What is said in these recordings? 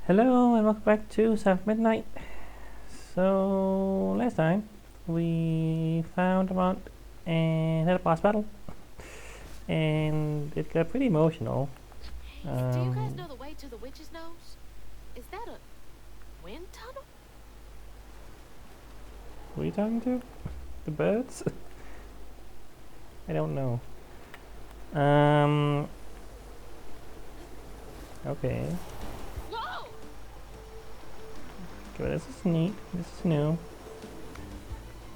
Hello and welcome back to South Midnight. So last time we found a mod and had a boss battle, and it got pretty emotional. Do you guys know the way to the witch's nose? Is that a wind tunnel? Who are you talking to? The birds? I don't know. Okay. Whoa! Okay, this is neat. This is new.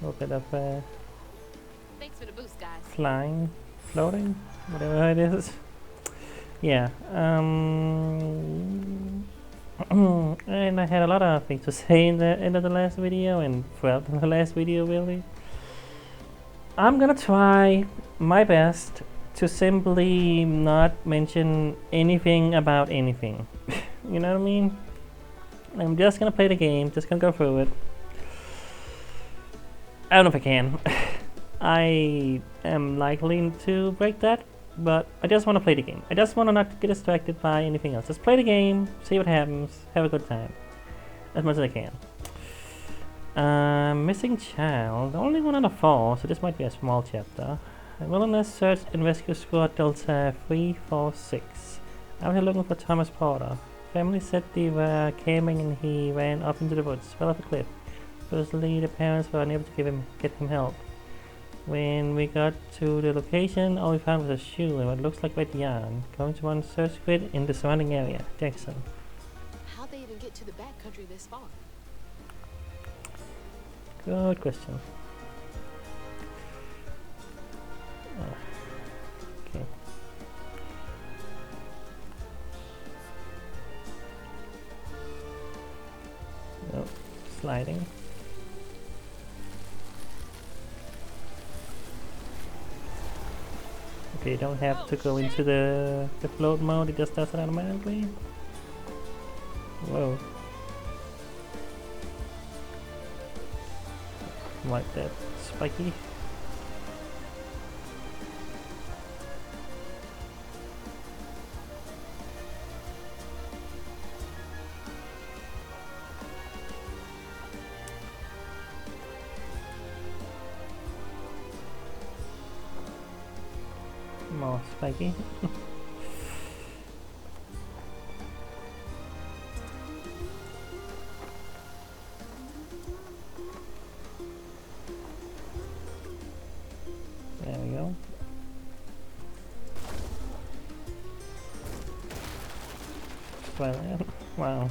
A little bit of Thanks for the boost, guys. flying, floating, whatever it is. Yeah. And I had a lot of things to say in the end of the last video and throughout the last video, really. I'm gonna try my best to simply not mention anything about anything. You know what I mean? I'm just gonna play the game, just gonna go through it. I don't know if I can. I am likely to break that, but I just want to play the game. I just want to not get distracted by anything else. Just play the game, see what happens, have a good time. As much as I can. Missing child, only one out of 4, so this might be a small chapter. Wilderness Search and Rescue Squad Delta 346. Out here looking for Thomas Porter. Family said they were camping and he ran up into the woods, fell off a cliff. Supposedly the parents were unable to get him help. When we got to the location, all we found was a shoe and what looks like red yarn. Going to run search grid in the surrounding area. Jackson. How'd they even get to the backcountry this far? Good question. Okay. Oh, sliding. Okay, you don't have to go into the float mode, it just does it automatically. Whoa. Like that spiky. More spiky. There we go. Try that. Wow.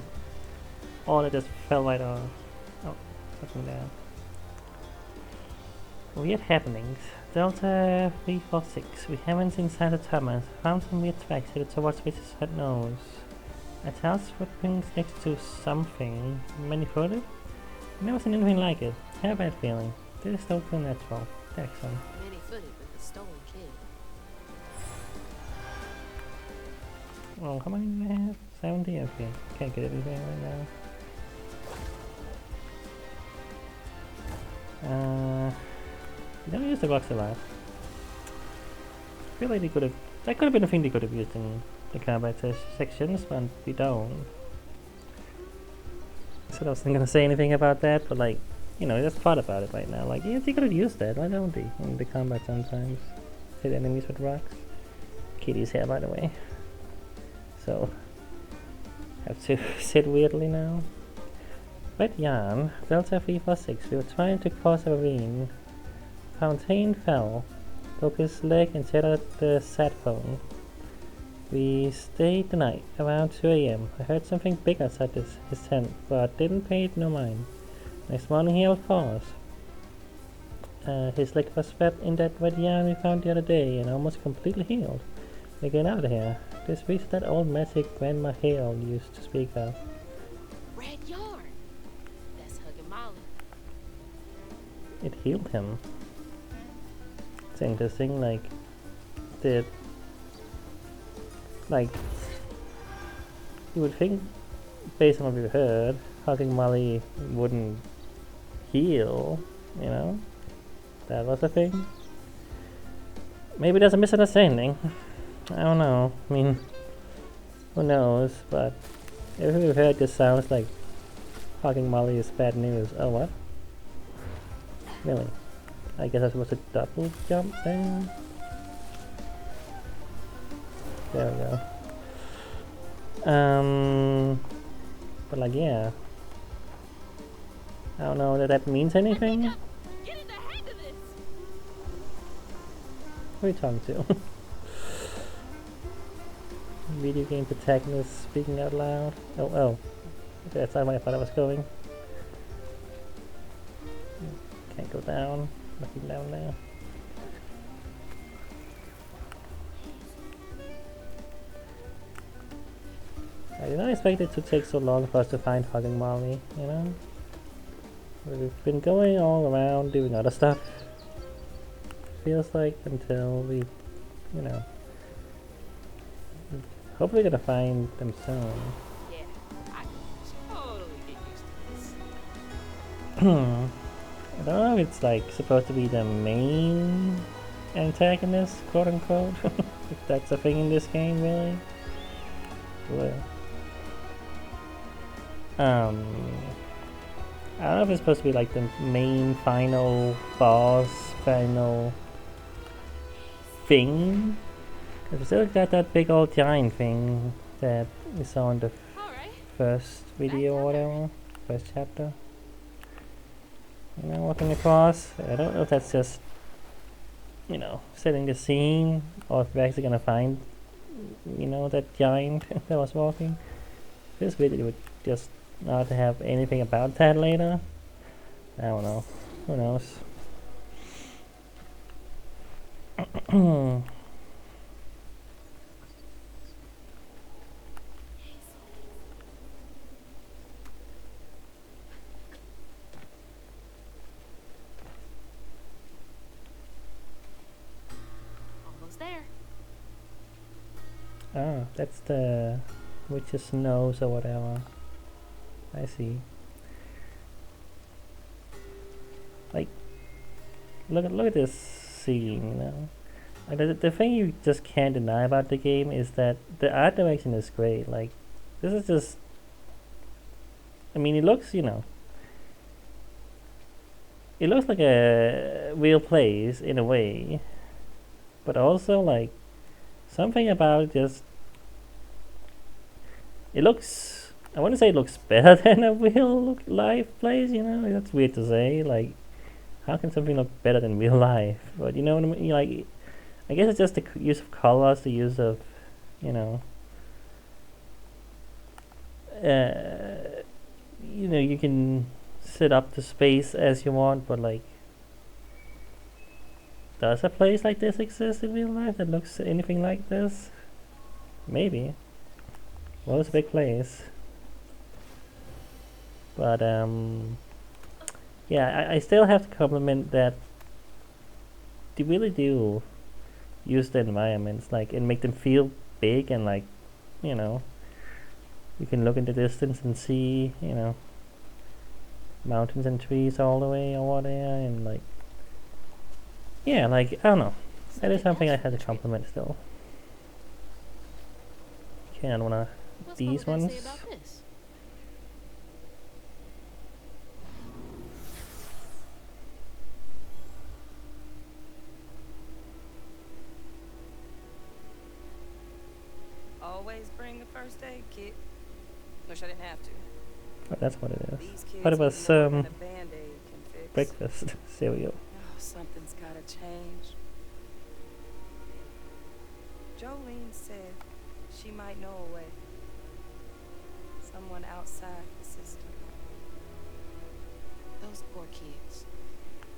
Oh, it just fell right off. Oh, nothing down. Weird happenings. Delta 346. We haven't seen Santa Thomas. Found some weird tracks headed towards Witch's head nose. A tail's footprints next to something. Many footed? Never seen anything like it. Have a bad feeling. This is still too natural. Jackson. Many-footed with a stolen kid. Well, how many do I have? 70? Okay. Can't get everything right now. Don't use the rocks a lot. I feel like they could have. That could have been a thing they could have used in the combat sections, but they don't. So I wasn't gonna say anything about that, but like, you know, I just thought about it right now. Like, yeah, they could have used that. Why don't they in the combat sometimes? Hit enemies with rocks. Kitty's hair, by the way. So have to sit weirdly now. Red yarn, Delta 346. We were trying to cross a ravine. Fountain fell, broke his leg and shattered the sat phone. We stayed the night, around 2 a.m. I heard something big outside his tent, but didn't pay it no mind. Next morning he held for us. His leg was wrapped in that red yarn we found the other day and almost completely healed. We're getting out of here. This reached that old magic Grandma Hale used to speak of. Red yarn. That's hugging Molly. It healed him. It's interesting, like, you would think, based on what we've heard, hugging Molly wouldn't heal, you know? That was a thing. Maybe there's a misunderstanding. I don't know. I mean, who knows, but If you've heard this sounds like hugging Molly is bad news. Oh, what? Really? I guess I'm supposed to double jump then? There we go. But like, yeah. I don't know that that means anything. Getting the hang of this. Who are you talking to? Video game protagonist speaking out loud. Oh, oh. Okay, that's not where I thought I was going. Can't go down. Nothing down there. I did not expect it to take so long for us to find Hugging Molly, you know? We've been going all around doing other stuff. Feels like until we, you know. Hopefully gonna find them soon. Yeah, I can totally get used to this. I don't know if it's like supposed to be the main antagonist, quote unquote. If that's a thing in this game, really. But, I don't know if it's supposed to be like the main final boss, final thing. Cause we still got that big old giant thing that we saw in the first video or whatever, first chapter. You know, walking across. I don't know if that's just, you know, setting the scene, or if we're actually gonna find, you know, that giant that was walking. This video would just not have anything about that later. I don't know. Who knows? Almost there. Oh, that's the witch's nose or whatever. I see. Like, look at this scene, you know. Like the thing you just can't deny about the game is that the art direction is great. Like, this is just, I mean, it looks, you know, it looks like a real place in a way, but also like something about it just, it looks, I want to say it looks better than a real life place, you know. That's weird to say. Like, how can something look better than real life? But you know what I mean? Like, I guess it's just the use of colors, the use of, you know, you can set up the space as you want, but like, does a place like this exist in real life that looks anything like this? Maybe. Well, it's a big place. But, yeah, I still have to compliment that they really do use the environments, like, and make them feel big, and like, you know, you can look in the distance and see, you know, mountains and trees all the way over there, and like, yeah, like, I don't know, that is something I had to compliment still. Okay, I wanna these ones. Always bring a first aid kit. Wish I didn't have to. Oh, that's what it is. These kids But it was need more than a Band-Aid can fix. breakfast cereal. Oh, something's gotta change. Jolene said she might know a way. Someone outside the system. Those poor kids.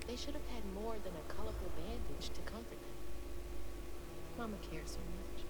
They should have had more than a colorful bandage to comfort them. Mama cares so much.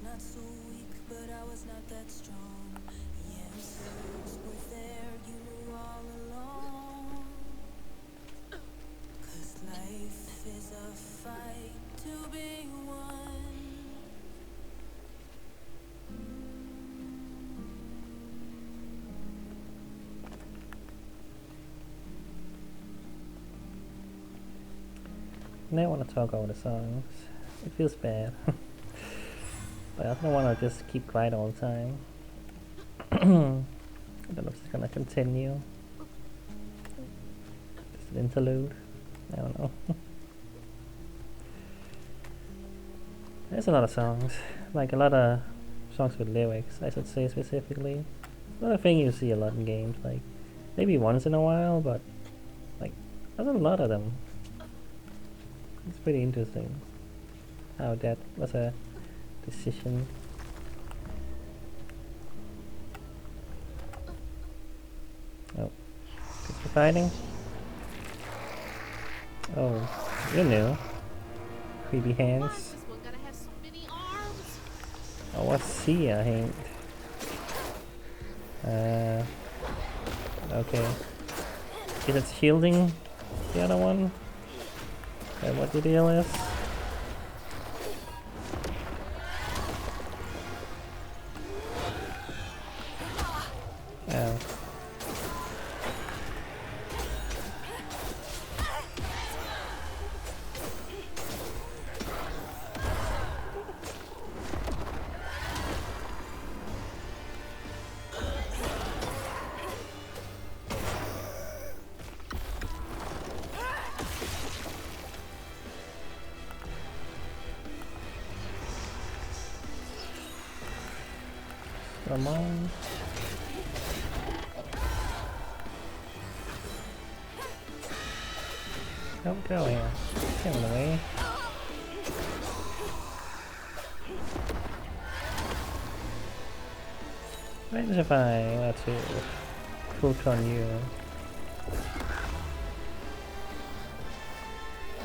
Not so weak, but I was not that strong. Now I want to talk over the songs. It feels bad. But I don't want to just keep quiet all the time. I don't know if it's gonna continue. Just an interlude. I don't know. There's a lot of songs. Like a lot of songs with lyrics, I should say specifically. Not a thing you see a lot in games. Like maybe once in a while, but like there's a lot of them. It's pretty interesting how that was a decision. Oh, is he fighting? Oh, you knew. Creepy Why hands. is this one gotta have so many arms? Oh, what's see? I think. Okay. Is it shielding the other one? Is that what the deal is? Oh. Come on. Don't go here. Get in the way. What if I were to put on you?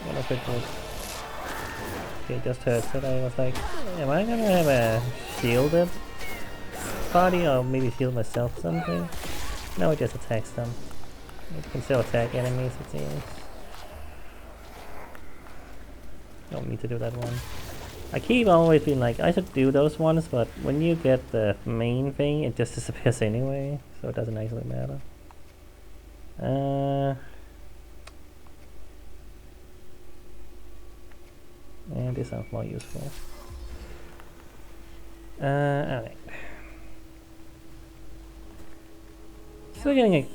What if it would... Okay, it just hurts it. I was like, am I gonna have a shielded body or maybe shield myself or something? No, it just attacks them. It can still attack enemies, it seems. Don't need to do that one. I keep always being like, I should do those ones, but when you get the main thing, it just disappears anyway, so it doesn't actually matter. And this sounds more useful. Alright. Still getting a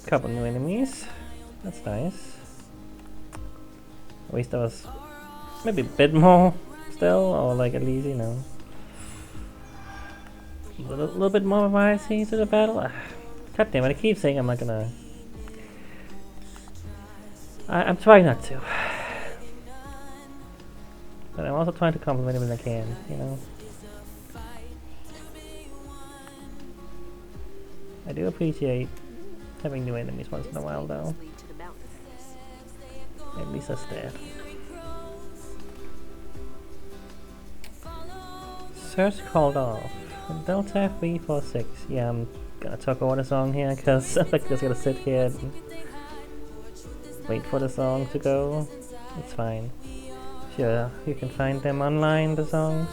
couple new enemies. That's nice. At least there was maybe a bit more still, or like at least, you know, a little bit more variety to the battle. God damn it, I keep saying I'm not gonna... I'm trying not to. But I'm also trying to compliment him when I can, you know. I do appreciate having new enemies once in a while though. At least that's that. Search called off. Delta 346. Yeah, I'm gonna talk over the song here because I'm just gonna sit here and wait for the song to go. It's fine. Sure, you can find them online, the songs.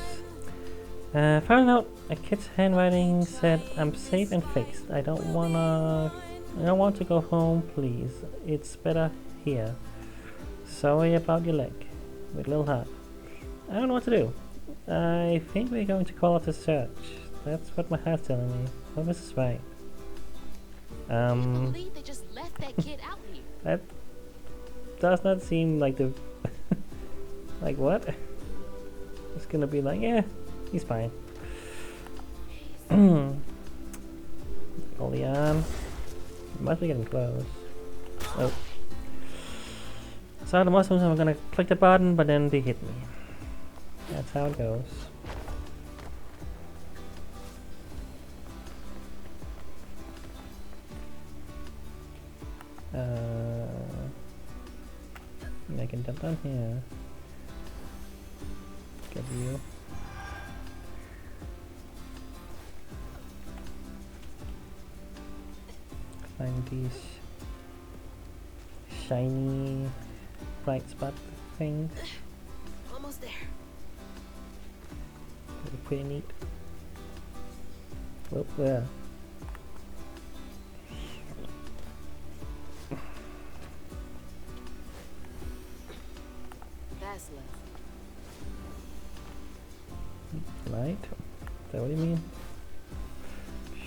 Found out a kid's handwriting said, "I'm safe and fixed. I don't want to go home, please. It's better here. Sorry about your leg." With little heart. I don't know what to do. I think we're going to call off the search. That's what my heart's telling me. Hope this is right. I can't believe they just left that kid out here. That does not seem like the... like what? It's gonna be like, yeah, he's fine. Hold on. Must be getting close. Oh. So the Muslims are gonna click the button, but then they hit me. That's how it goes. I can jump down here. Get you. Find these shiny bright spot things. Almost there. Pretty neat. Whoop, where? Right? Is that what you mean?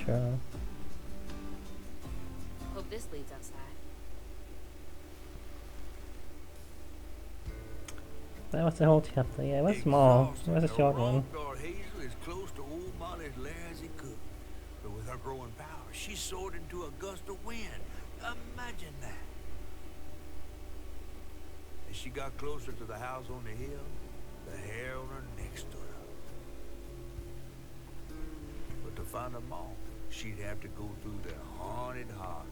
Sure. Hope this leads outside. That was the whole chapter. Yeah, it was small. It was a short one. Hazel as close to old Molly's lair as he could. But with her growing power, she soared into a gust of wind. Imagine that. As she got closer to the house on the hill, the hair on her neck stood up. But to find them all, she'd have to go through the haunted harbor.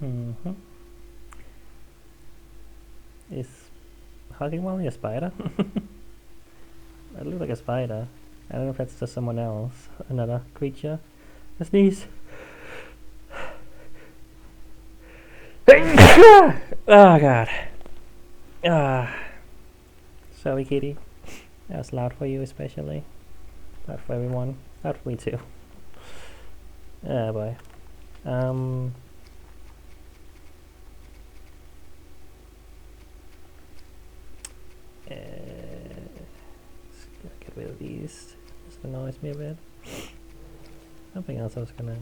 Mm-hmm. Is Hugging Molly a spider? It looks like a spider. I don't know if that's just someone else. Another creature. A sneeze. Oh god. Sorry, kitty. That was loud for you especially. Loud for everyone. Loud for me too. Ah boy. Let's get rid of these. This annoys me a bit. Something else I was gonna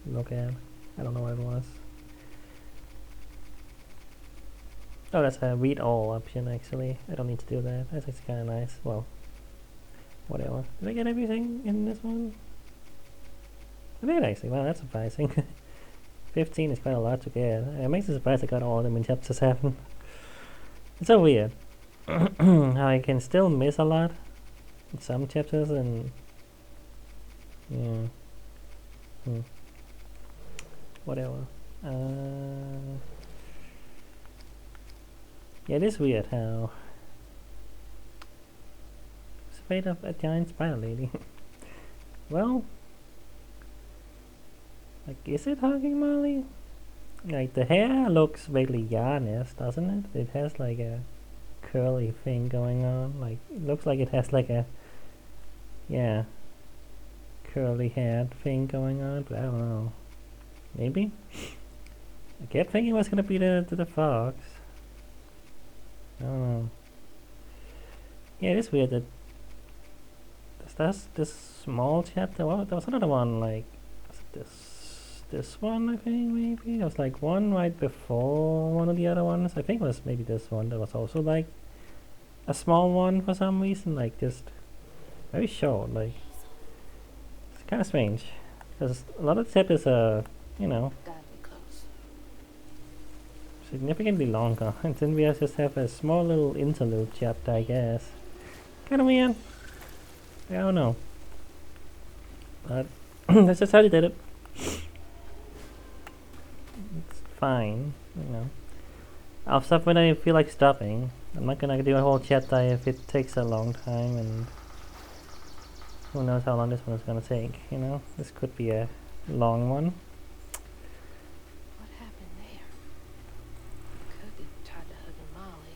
look at. I don't know what it was. Oh, that's a read all option actually. I don't need to do that. That's actually kind of nice. Well, whatever. Did I get everything in this one? I did actually. Wow, that's surprising. 15 is quite a lot to get. It makes me surprised I got all of them in chapter 7. It's so weird. How I can still miss a lot in some chapters and yeah. Whatever. Yeah, it is weird how it's afraid of a giant spider lady. Well, like, is it Hugging Molly? Like, the hair looks vaguely yarnish, doesn't it? It has like a curly thing going on. Like, it looks like it has like a, yeah, curly haired thing going on, but I don't know. Maybe? I kept thinking it was gonna be the fox. I don't know. Yeah, it is weird that that's this small chapter. Well, there was another one, like, was it this one, I think, maybe? There was like one right before one of the other ones. I think it was maybe this one that was also like a small one for some reason, like just very short. Like, it's kind of strange because a lot of the chapters are, you know, Gotta be close. significantly longer, and then we just have a small little interlude chapter, I guess. Kind of weird. I don't know, but that's just how they did it. It's fine, you know. I'll stop when I feel like stopping. I'm not gonna do a whole chapter if it takes a long time, and who knows how long this one is gonna take, you know? This could be a long one. What happened there? Cookie tried to hug Molly.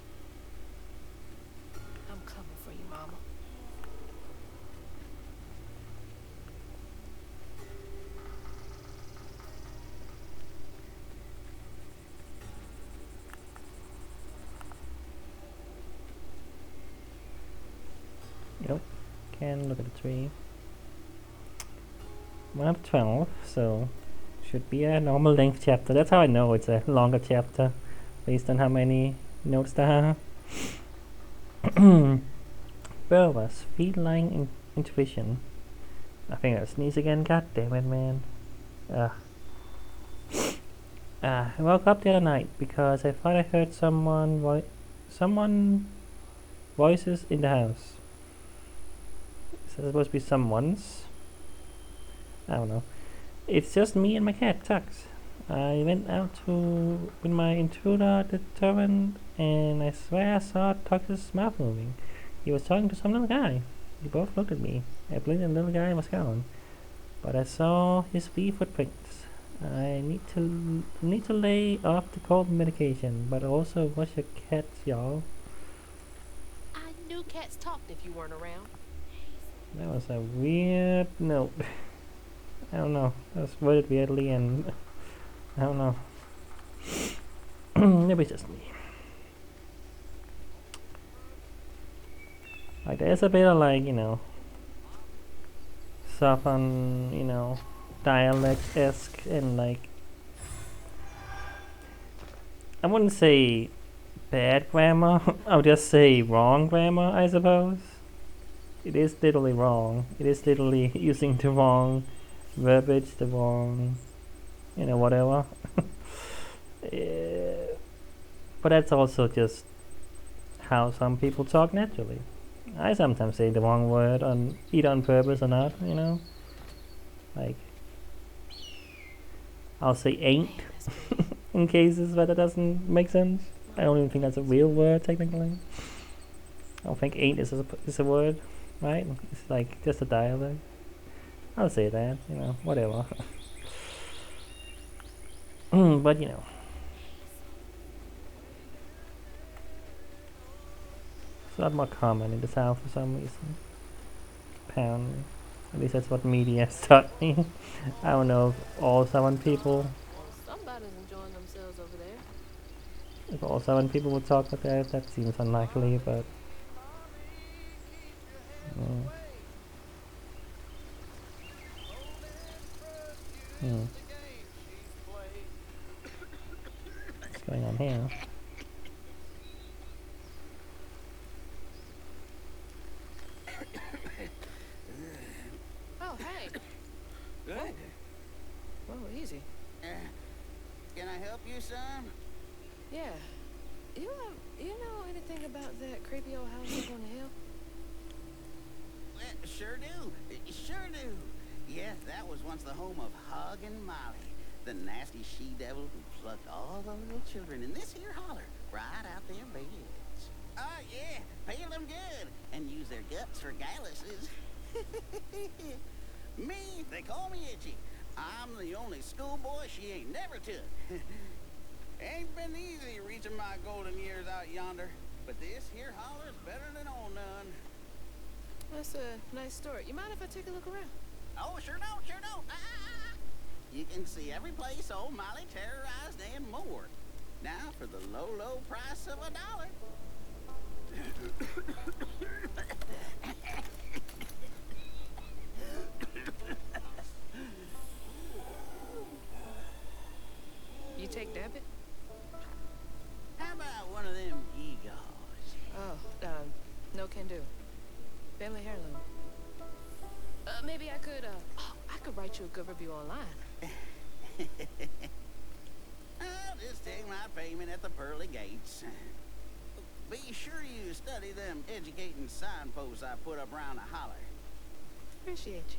I'm coming for you, Mama. Yep, can look at the tree. 1 of 12, so should be a normal length chapter. That's how I know it's a longer chapter, based on how many notes there are. Berwas, feline intuition. I think I'll sneeze again. God damn it, man. I woke up the other night because I thought I heard someone voices in the house. Is that supposed to be someone's? I don't know. It's just me and my cat, Tux. I went out with my intruder determined, and I swear I saw Tux's mouth moving. He was talking to some little guy. They both looked at me. I blinked and the little guy was gone. But I saw his feet footprints. I need to lay off the cold medication, but also wash your cats, y'all. I knew cats talked if you weren't around. That was a weird note. I don't know. That was worded weirdly, and I don't know. Maybe it's just me. Like there's a bit of like, you know, southern, you know, dialect-esque, and like I wouldn't say bad grammar. I would just say wrong grammar, I suppose. It is literally wrong. It is literally using the wrong verbiage, the wrong, you know, whatever. But that's also just how some people talk naturally. I sometimes say the wrong word on either on purpose or not, you know. Like I'll say ain't Man, that's pretty. in cases where that doesn't make sense. I don't even think that's a real word technically. I don't think ain't is a word, right? It's like just a dialect. I'll say that, you know, whatever. But you know. It's a lot more common in the South for some reason. Apparently. At least that's what media has taught me. I don't know if all Southern people, Well, somebody's enjoying themselves over there. if all Southern people would talk like that, that seems unlikely, but... Hmm. What's going on here? Oh, hey. Good. Whoa, easy. Can I help you, son? Yeah. You know anything about that creepy old house up on the hill? Well, sure do. Sure do. Yes, that was once the home of Hug and Molly, the nasty she-devil who plucked all the little children in this here holler right out their beds. Oh, yeah, peel them good and use their guts for galluses. Me, they call me Itchy. I'm the only schoolboy she ain't never took. Ain't been easy reaching my golden years out yonder, but this here holler's better than old none. That's a nice story. You mind if I take a look around? Oh, sure don't, sure don't. You can see every place old Molly terrorized and more. Now for the low, low price of $1. You take debit? How about one of them gewgaws? Oh, no can do. Family heirloom. Maybe I could write you a good review online. I'll just take my payment at the pearly gates. Be sure you study them educating signposts I put up around the holler. Appreciate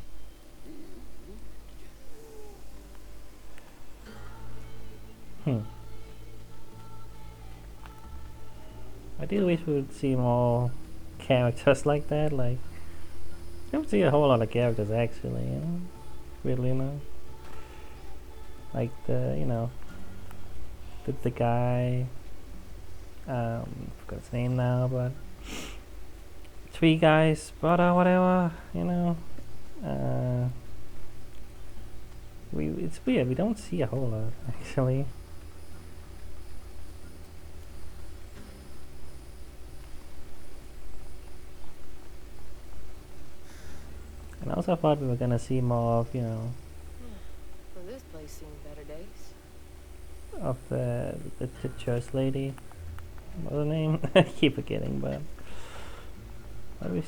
you. I do wish we would see more characters like that, like... I don't see a whole lot of characters actually, you know? Really, you know? Like the, you know... The guy... forgot his name now, but... Three guys, brother, whatever, you know? It's weird, we don't see a whole lot, actually. And I also thought we were gonna see more of, you know, Well, this place seen better days. of the church lady. What's her name? I keep forgetting, but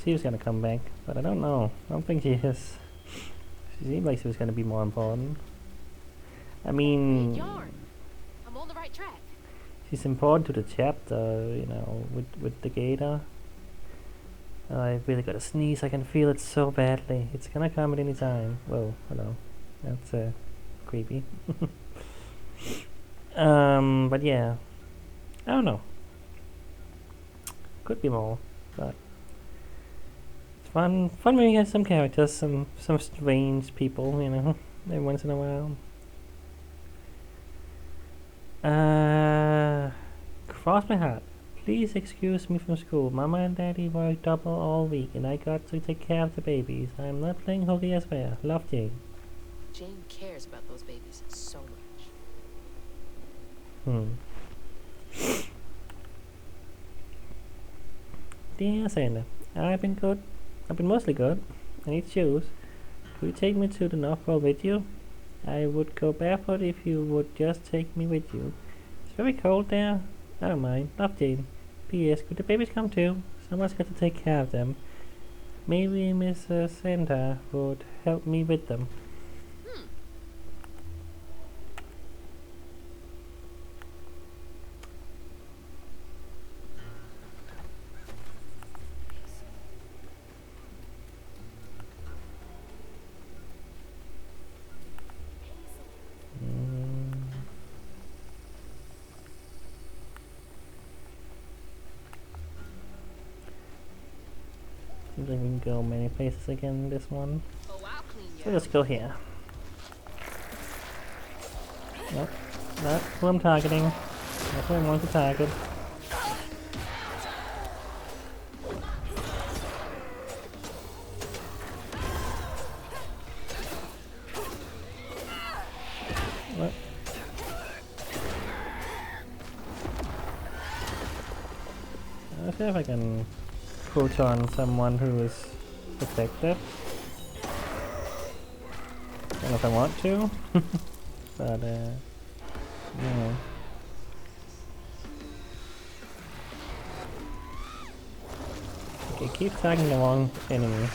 she was gonna come back, but I don't know. I don't think she is. She seemed like she was gonna be more important. I mean, Yarn. I'm on the right track. she's important to the chapter, you know, with the gator. I really gotta sneeze. I can feel it so badly. It's gonna come at any time. Whoa, hello. That's creepy. But yeah, I don't know. Could be more, but it's fun. Fun when you get some characters, some strange people, you know, every once in a while. Cross my heart. Please excuse me from school. Mama and Daddy work double all week, and I got to take care of the babies. I'm not playing hooky as well. Love, Jane. Jane cares about those babies so much. Dear Santa, I've been good. I've been mostly good. I need shoes. Could you take me to the North Pole with you? I would go barefoot if you would just take me with you. It's very cold there. I don't mind. Love, Jane. P.S. Could the babies come too? Someone's got to take care of them. Maybe Miss Santa would help me with them. Seems like we can go many places again in this one. Oh, I'll clean you. So let's go here. Nope. Not who I'm targeting. That's who I want to target. What? Let's see if I can put on someone who is protected. I don't know if I want to, but no. Okay, keep tagging the wrong enemy.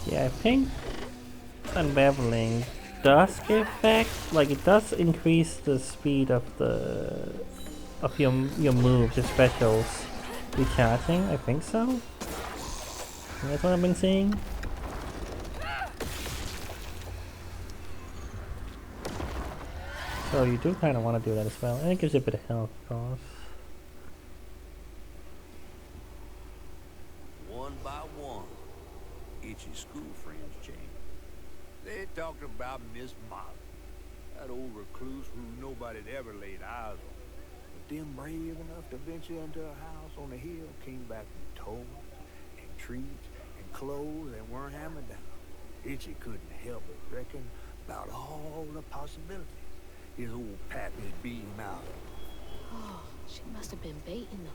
Yeah, I think unraveling does give back, like it does increase the speed of your moves, your specials recharging. I think so. That's what I've been seeing. So you do kind of want to do that as well, and it gives you a bit of health, of course. One by one, Itchy's school friends, Jane. They talked about Miss Molly, that old recluse who nobody'd ever laid eyes on. But them brave enough to venture into a house on the hill came back with toys and treats and clothes that weren't hammered down. Itchy couldn't help but reckon about all the possibilities his old pappy beat him out of. Oh, she must have been baiting them.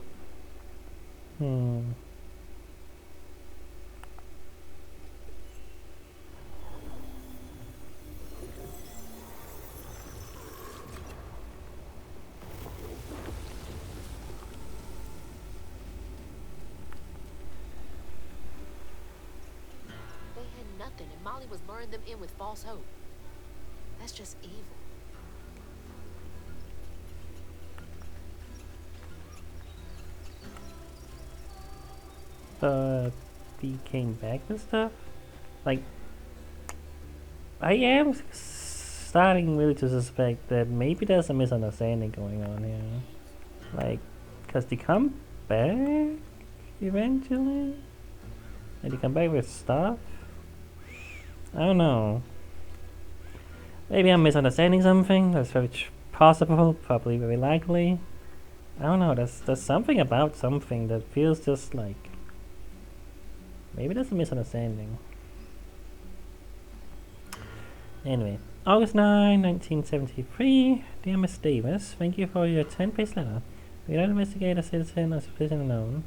They had nothing, and Molly was luring them in with false hope. That's just evil. He came back and stuff. Like, I am starting really to suspect that maybe there's a misunderstanding going on here. Like, cause they come back eventually, and they come back with stuff. I don't know. Maybe I'm misunderstanding something. That's very possible. Probably very likely. I don't know. There's something about something that feels just like. Maybe that's a misunderstanding. Anyway, August 9, 1973. Dear Miss Davis, thank you for your 10-page letter. We don't investigate a citizen or suspicion unknown.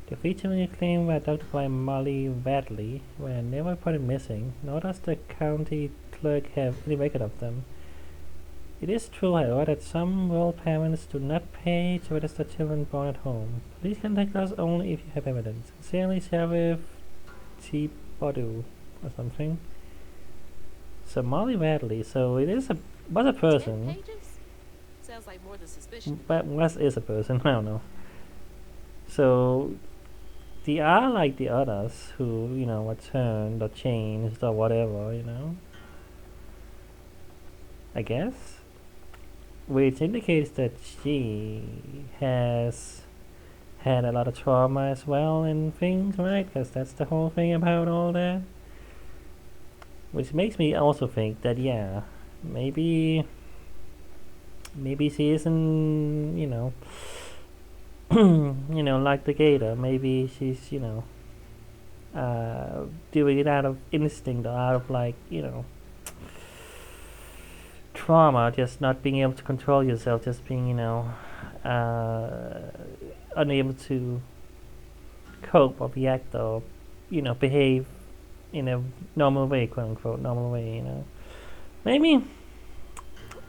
The feature you claim were abducted by Molly Radley were never reported missing, nor does the county clerk have any record of them. It is true, however, that some rural parents do not pay to register children born at home. Please contact us only if you have evidence. Sincerely, Sheriff T. Bodu or something. So Molly Radley, so it is was a 10 person, pages? Sounds like more than suspicion. but is a person, I don't know. So they are like the others who, you know, are turned or changed or whatever, you know. I guess. Which indicates that she has had a lot of trauma as well and things, right? Because that's the whole thing about all that. Which makes me also think that, yeah, maybe she isn't, you know, you know, like the gator. Maybe she's, you know, doing it out of instinct or out of, like, you know, trauma, just not being able to control yourself, just being, you know, unable to cope or react or, you know, behave in a normal way, quote unquote, normal way, you know. Maybe,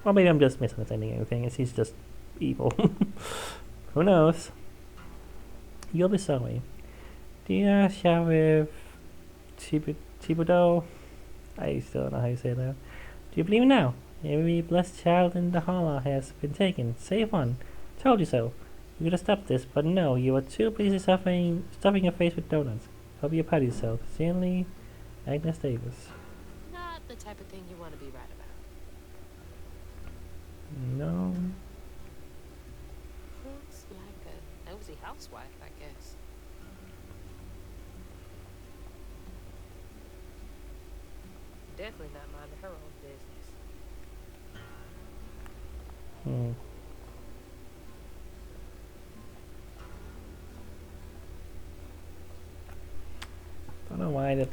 or maybe I'm just misunderstanding everything and she's just evil. Who knows? You'll be sorry. Dear Sheriff Thibodeau, I still don't know how you say that. Do you believe me now? Every blessed child in the hollow has been taken. Save one. Told you so. You could have stopped this, but no, you were too busy stuffing your face with donuts. Hope you pat yourself. Sincerely, Agnes Davis. Not the type of thing you want to be right about. No. Looks like a nosy housewife, I guess. Definitely not minding her own business. Don't know why that.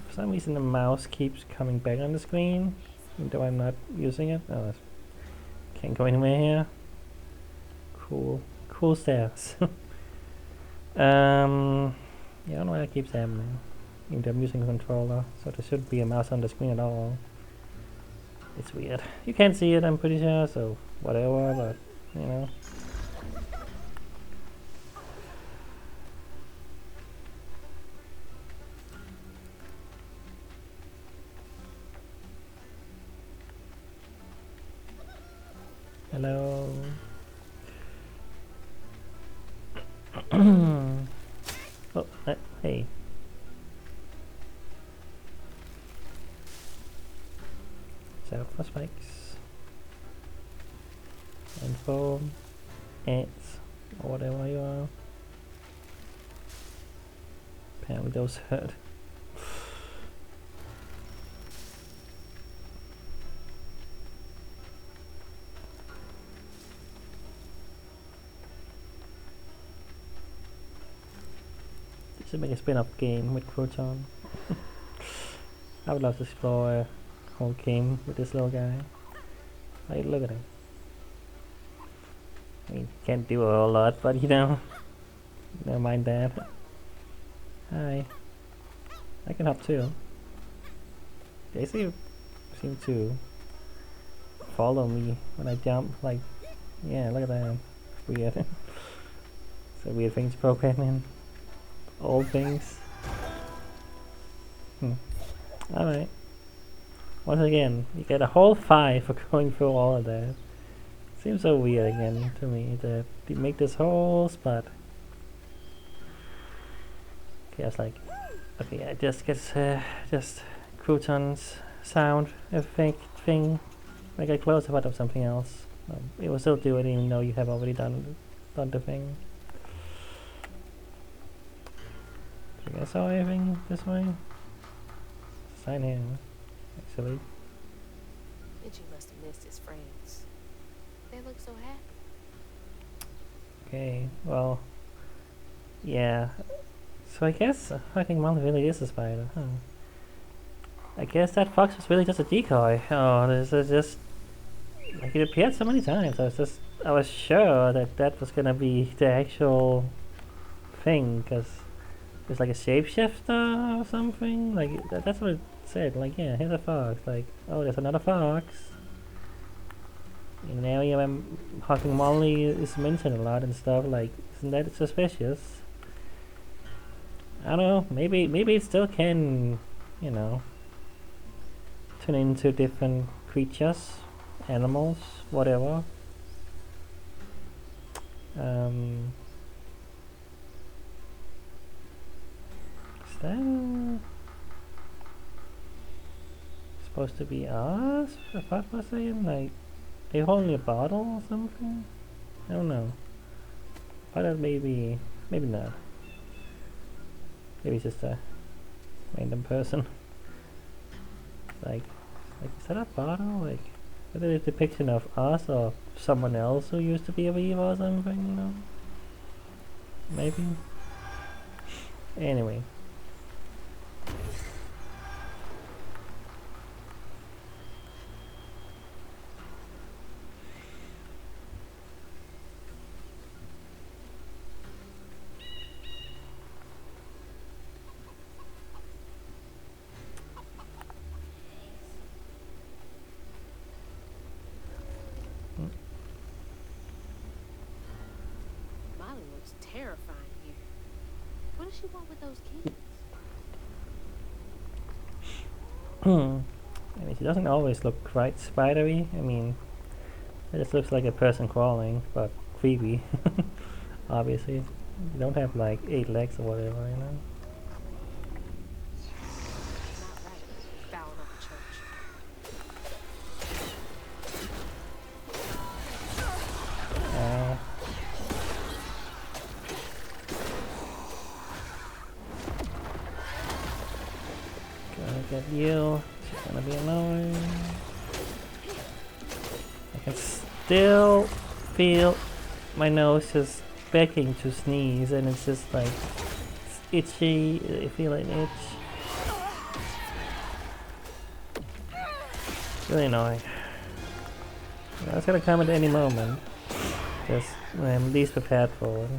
For some reason, the mouse keeps coming back on the screen, even though I'm not using it. Oh, can't go anywhere here. Cool stairs. Yeah, I don't know why that keeps happening. Even though I'm using a controller, so there shouldn't be a mouse on the screen at all. It's weird. You can't see it, I'm pretty sure, so whatever, but, you know. Hello. Oh, hey. So for spikes and foam, ants, or whatever you are. Apparently those hurt. This should make a spin-off game with Croton. I would love to explore a whole game with this little guy. Hey, look at him. I mean, can't do a whole lot, but you know, never mind that. Hi. I can hop too. They seem to follow me when I jump. Like, yeah, look at that. Weird. So weird things broken in. Old things. Alright. Once again, you get a whole 5 for going through all of that. Seems so weird again to me that they make this whole spot. Okay, I was like, okay, I just get just croutons sound effect thing. When I get close, I thought of something else. It will still do it even though you have already done the thing. Do you guys saw anything this way? Sign here, actually. Itchy must have missed his friends. They look so happy. Okay, well, yeah. So I guess fucking Molly really is a spider, huh? I guess that fox was really just a decoy. Oh, this is just like it appeared so many times. I was sure that was gonna be the actual thing, because it's like a shapeshifter or something. Like that's what it said. Like, yeah, here's a fox. Like, oh, there's another fox. In an area where Hawking Molly is mentioned a lot and stuff. Like, isn't that suspicious? I don't know. Maybe it still can, you know, turn into different creatures, animals, whatever. that supposed to be us? What was I saying? Like, they holding a bottle or something? I don't know. I thought maybe not. Maybe it's just a random person. Like, is that a bottle? Like, is it a depiction of us or someone else who used to be a Viva or something, you know? Maybe? Anyway. Molly looks terrifying here. What does she want with those kids? I mean, she doesn't always look quite spidery. I mean, it just looks like a person crawling, but creepy. Obviously, you don't have like 8 legs or whatever, you know. Not right. Fouling up a church. Gonna get you. It's gonna be annoying. I can still feel my nose just begging to sneeze, and it's just like it's itchy. I feel an itch. Really annoying. It's gonna come at any moment. Just I'm least prepared for it.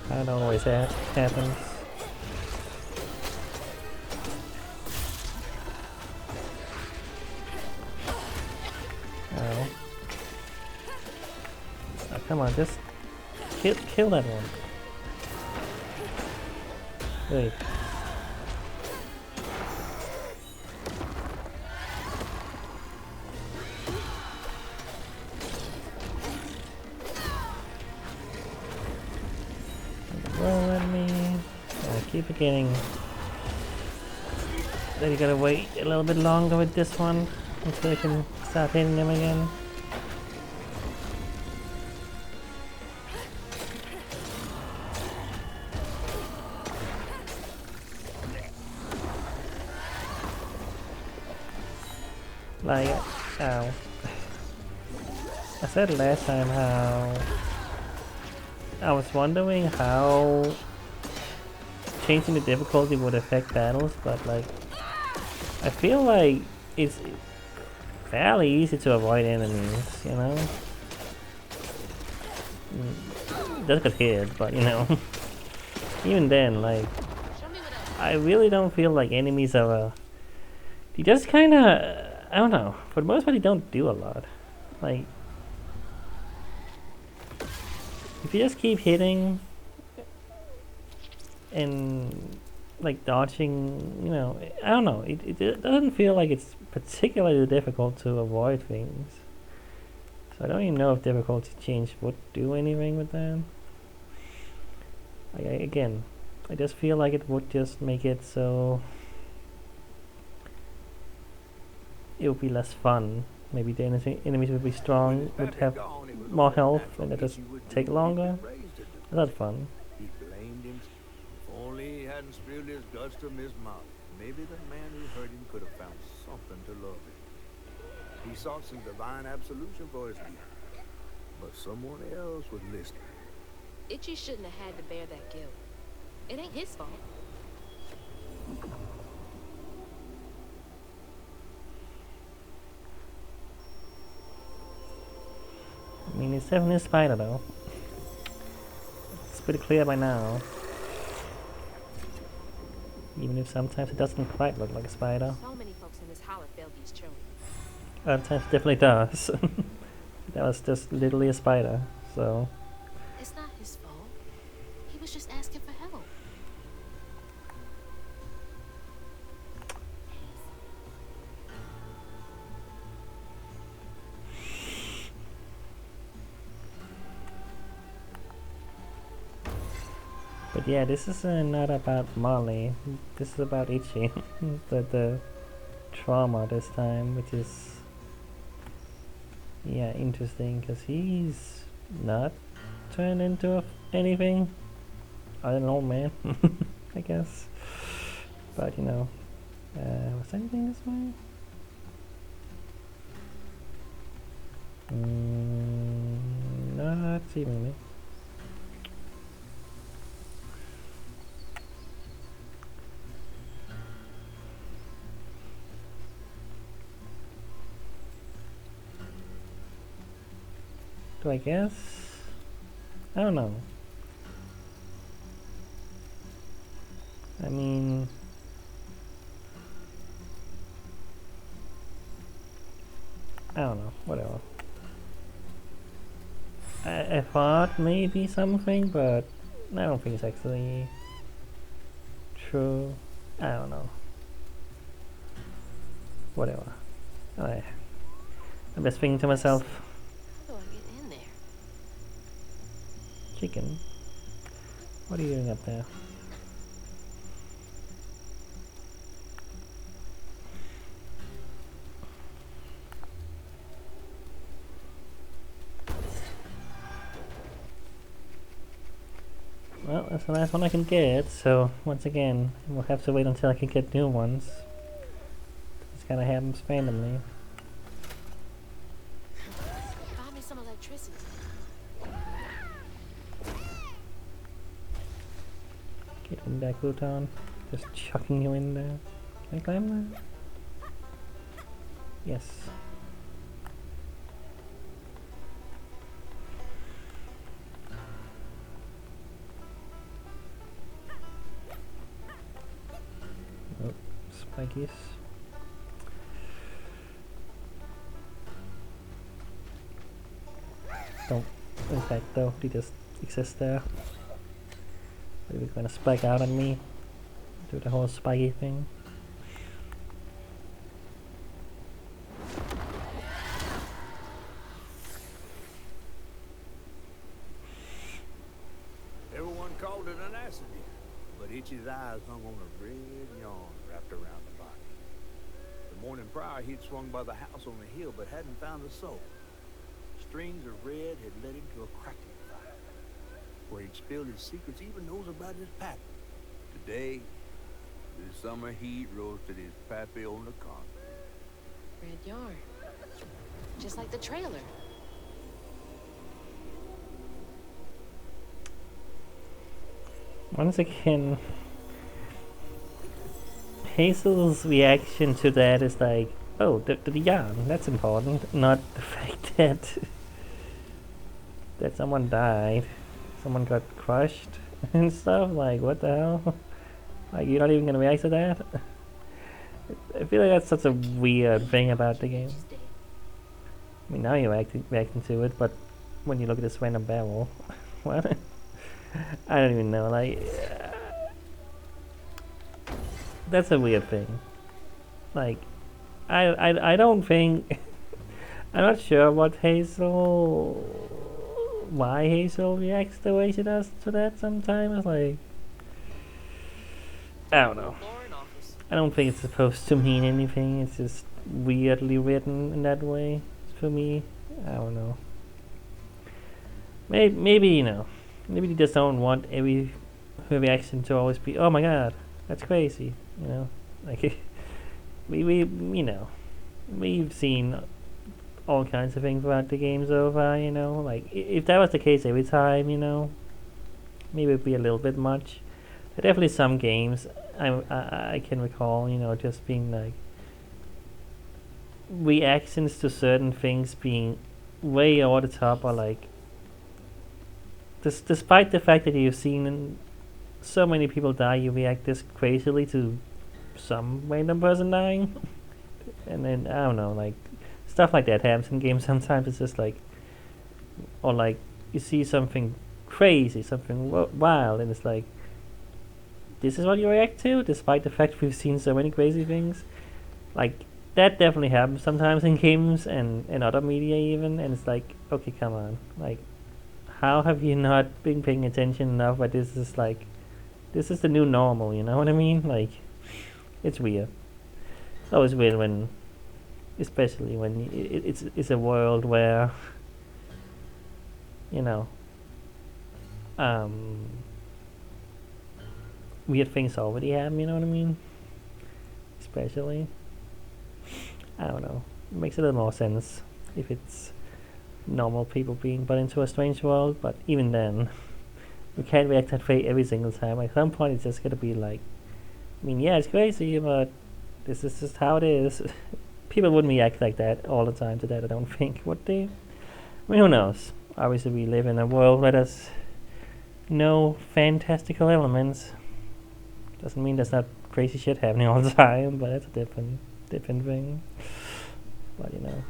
That always happens. Oh. Oh, come on, just kill that one. Wait. Roll at me. I keep forgetting that you gotta wait a little bit longer with this one until I can start hitting them again. Like, ow. I said last time how I was wondering how changing the difficulty would affect battles, but like I feel like it's fairly easy to avoid enemies, you know? It does get hit, but you know, even then, like, I really don't feel like enemies are, they just kinda, I don't know, for the most part they don't do a lot. Like, if you just keep hitting and like dodging, you know, I don't know, it doesn't feel like it's particularly difficult to avoid things. So I don't even know if difficulty change would do anything with that. Again, I just feel like it would just make it so it would be less fun. Maybe the enemies would be strong, would have more health, and it just take longer. That's fun. He blamed him. If only he hadn't spilled his guts to Miss Molly, maybe the man who hurt him could have found something to love him. He sought some divine absolution for his deed, but someone else was listening. Itchy shouldn't have had to bear that guilt. It ain't his fault. I mean, it's definitely a spider though. It's pretty clear by now. Even if sometimes it doesn't quite look like a spider. So many folks in this holler failed these children. Other times it definitely does. That was just literally a spider, so. It's not his fault. He was just asking for help. But But yeah, this is not about Molly. This is about Ichi. the trauma this time, which is yeah interesting because he's not turned into anything. I don't know, man. I guess. But you know, was anything this way? Not seemingly. Do I guess? I don't know. I mean, I don't know. Whatever. I thought maybe something, but I don't think it's actually true. I don't know. Whatever. I'm just thinking to myself, How do I get in there? chicken, what are you doing up there? Well, that's the last one I can get, so once again, we'll have to wait until I can get new ones. This kinda happens randomly. Buy me some electricity. Get in that Pluton. Just chucking you in there. Can I climb there? Yes. Oh, spikies. Don't impact though, they just exist there. Maybe gonna spike out on me. Do the whole spiky thing. Everyone called it an accident, but Itchy's eyes hung on a red yarn wrapped around the body. The morning prior, he'd swung by the house on the hill, but hadn't found a soul. Strings of red had led him to a cracking fire, where he'd spilled his secrets, even knows about his pappy. Today, the summer heat roasted his pappy on the concrete. Red yarn. Just like the trailer. Once again, Hazel's reaction to that is like, oh, the yarn, that's important, not the fact that someone died, someone got crushed and stuff. Like, what the hell? Like, you're not even gonna react to that? I feel like that's such a weird thing about the game. She's dead. I mean, now you're reacting to it, but when you look at this random barrel, what? I don't even know, like, that's a weird thing. Like, I don't think, I'm not sure why Hazel reacts the way she does to that sometimes, like, I don't know. Foreign office. I don't think it's supposed to mean anything, it's just weirdly written in that way, for me. I don't know. Maybe you know, maybe they just don't want every reaction to always be, oh my god, that's crazy, you know? Like, we you know, we've seen all kinds of things about the game so far, you know? Like, if that was the case every time, you know, maybe it'd be a little bit much. There are definitely some games I can recall, you know, just being like, reactions to certain things being way over the top, or like, despite the fact that you've seen so many people die, you react this crazily to some random person dying. And then, I don't know, like, stuff like that happens in games sometimes. It's just like, or like, you see something crazy, something wild, and it's like, this is what you react to, despite the fact we've seen so many crazy things. Like, that definitely happens sometimes in games and other media even, and it's like, okay, come on. Like, how have you not been paying attention enough, but this is like this is the new normal, you know what I mean? Like, it's weird. It's always weird when, especially when it's a world where, you know, weird things already happen, you know what I mean? Especially, I don't know, it makes a little more sense if it's normal people being put into a strange world, but even then, you can't react that way every single time. At some point, it's just gonna be like, I mean, yeah, it's crazy, but this is just how it is. People wouldn't react like that all the time to that, I don't think, would they? I mean, who knows? Obviously, we live in a world where there's no fantastical elements. Doesn't mean there's not crazy shit happening all the time, but that's a different thing. But you know,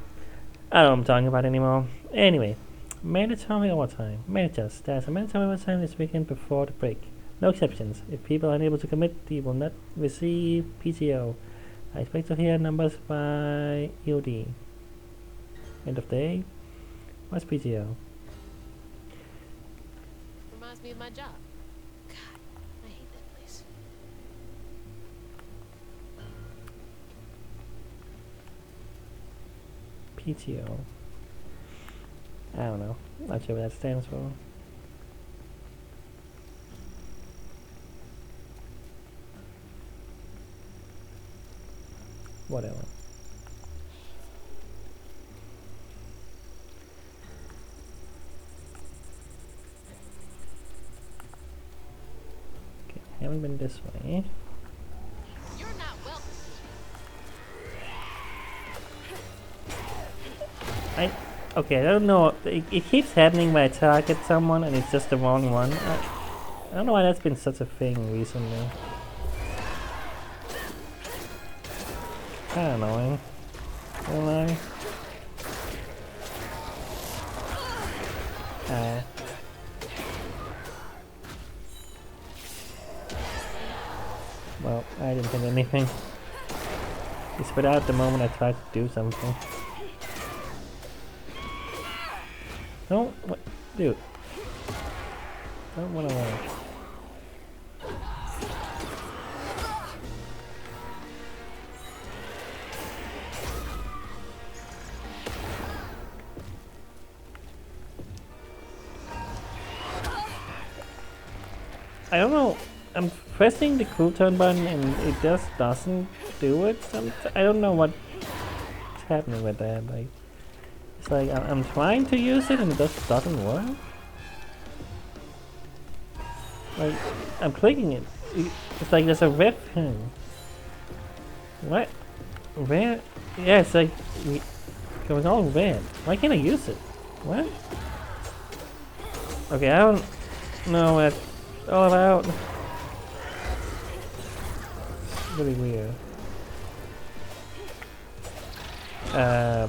I don't know what I'm talking about anymore. Anyway, mandatory overtime. Managers, there's a mandatory overtime this weekend before the break. No exceptions. If people are unable to commit, they will not receive PTO. I expect to hear numbers by EOD. End of day. What's PTO? Reminds me of my job. God, I hate that place. PTO. I don't know. Not sure what that stands for. Whatever. Okay, haven't been this way. You're not welcome. Okay, I don't know. It keeps happening when I target someone and it's just the wrong one. I don't know why that's been such a thing recently. Kinda annoying. Don't I? Well, I didn't hit anything. He spit out the moment I tried to do something. Don't, what, dude. Don't run away. I don't know. I'm pressing the cool turn button and it just doesn't do it. I don't know what's happening with that. Like, it's like I'm trying to use it and it just doesn't work. Like, I'm clicking it. It's like there's a red thing. What? Red? Yeah, it's like going all red. Why can't I use it? What? Okay, I don't know what it's all about. Really weird. I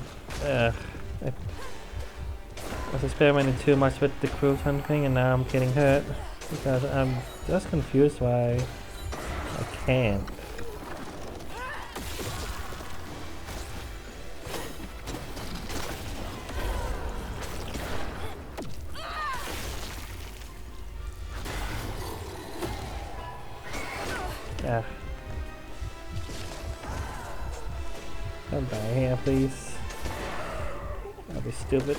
was experimenting too much with the cruise hunting and now I'm getting hurt because I'm just confused why I can't. Yeah. Don't die here, please. That'll be stupid.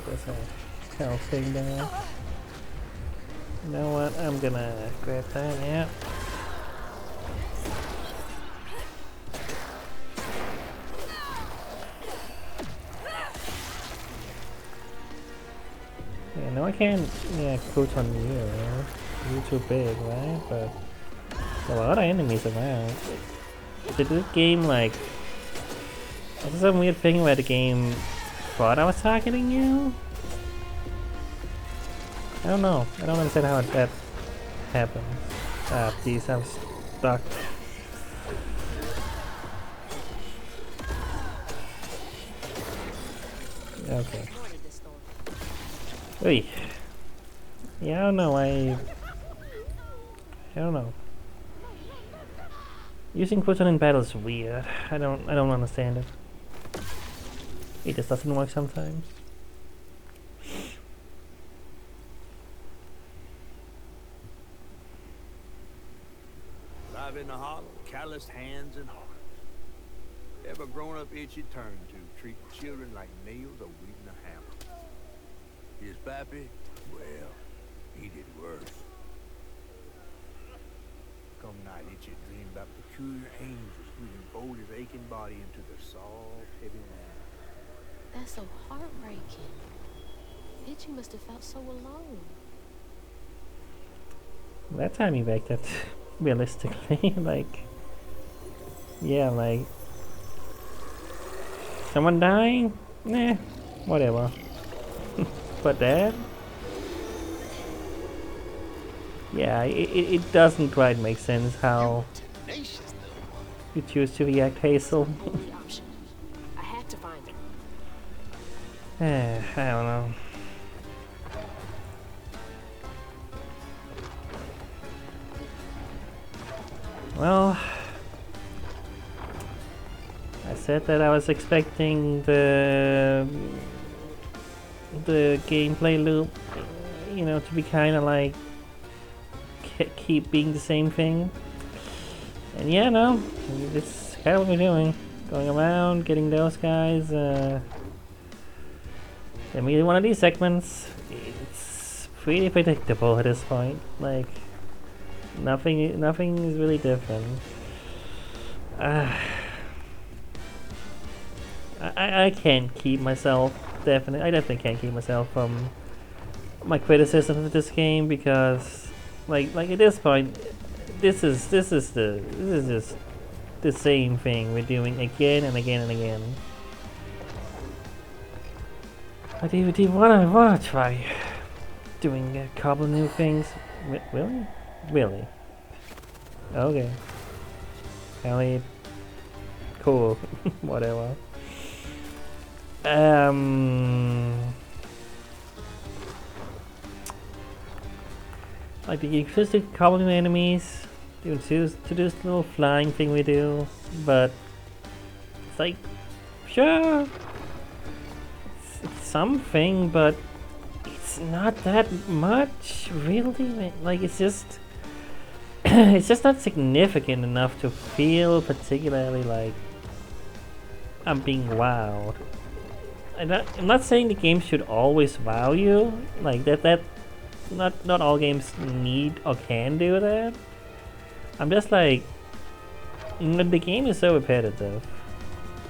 There's a health thing there. You know what? I'm gonna grab that, yeah. Yeah, no, I can't, cruise on you, right? You're too big, right? But there are a lot of enemies around. Did this game, like... Was there some weird thing where the game thought I was targeting you? I don't know. I don't understand how that happens. Ah, please, I'm stuck. Okay. Oy. Yeah, I don't know. I don't know. Using cruiser in battle is weird. I don't understand it. It just doesn't work sometimes. just hands and hearts. Ever grown-up itchy turn to treating children like nails or weeding a hammer. His pappy, well, he did worse. Come night, itchy dream about peculiar angels who enfold his aching body into their soft, heavy wings. That's so heartbreaking. Itchy must have felt so alone. That time he backed that realistically. Like, yeah, like, someone dying? Nah, whatever. But that? Yeah, it doesn't quite make sense how you choose to react, Hazel. Only option. I had to find him. I don't know. Well, I said that I was expecting the gameplay loop, you know, to be kind of like keep being the same thing. And yeah, no, it's kind of what we're doing. Going around, getting those guys, then we do one of these segments. It's pretty predictable at this point. Like, nothing is really different. I can't keep myself, I definitely can't keep myself from my criticism of this game, because like at this point, this is just the same thing we're doing again and again and again. I do wanna try doing a couple new things. Really? Really? Okay. Ellie. Cool. Whatever. Like the existing couple new enemies, to do this little flying thing we do, but it's like, sure, it's something, but it's not that much, really. Like, it's just it's just not significant enough to feel particularly like I'm being wowed. I'm not saying the game should always wow you, like that not all games need or can do that. I'm just like, the game is so repetitive.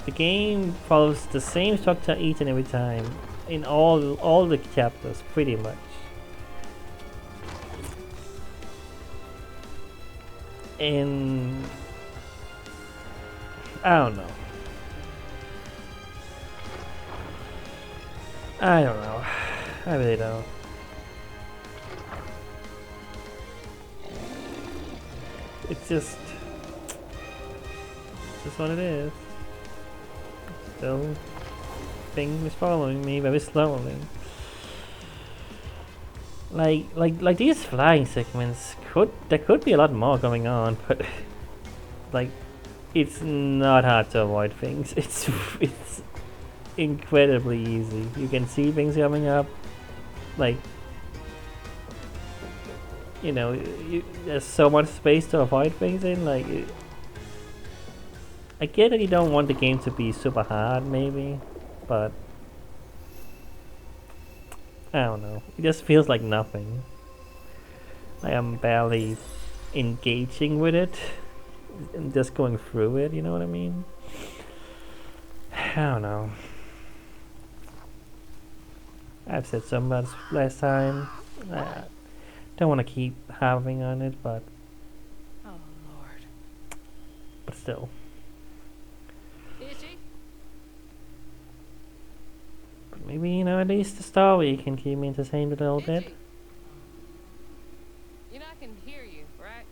The game follows the same structure each and every time in all the chapters, pretty much. And I don't know. I don't know. I really don't. It's just what it is. Still, thing is following me very slowly. Like these flying segments there could be a lot more going on, but like, it's not hard to avoid things. It's incredibly easy. You can see things coming up, like, you know, there's so much space to avoid things in. Like, I get that you don't want the game to be super hard, maybe, but I don't know. It just feels like nothing. I am barely engaging with it. I'm just going through it, you know what I mean? I don't know. I've said so much last time. I don't want to keep harping on it, but Oh, Lord. still. Itchy? But maybe, you know, at least the story can keep me entertained a little bit. Itchy? You know I can hear you, right?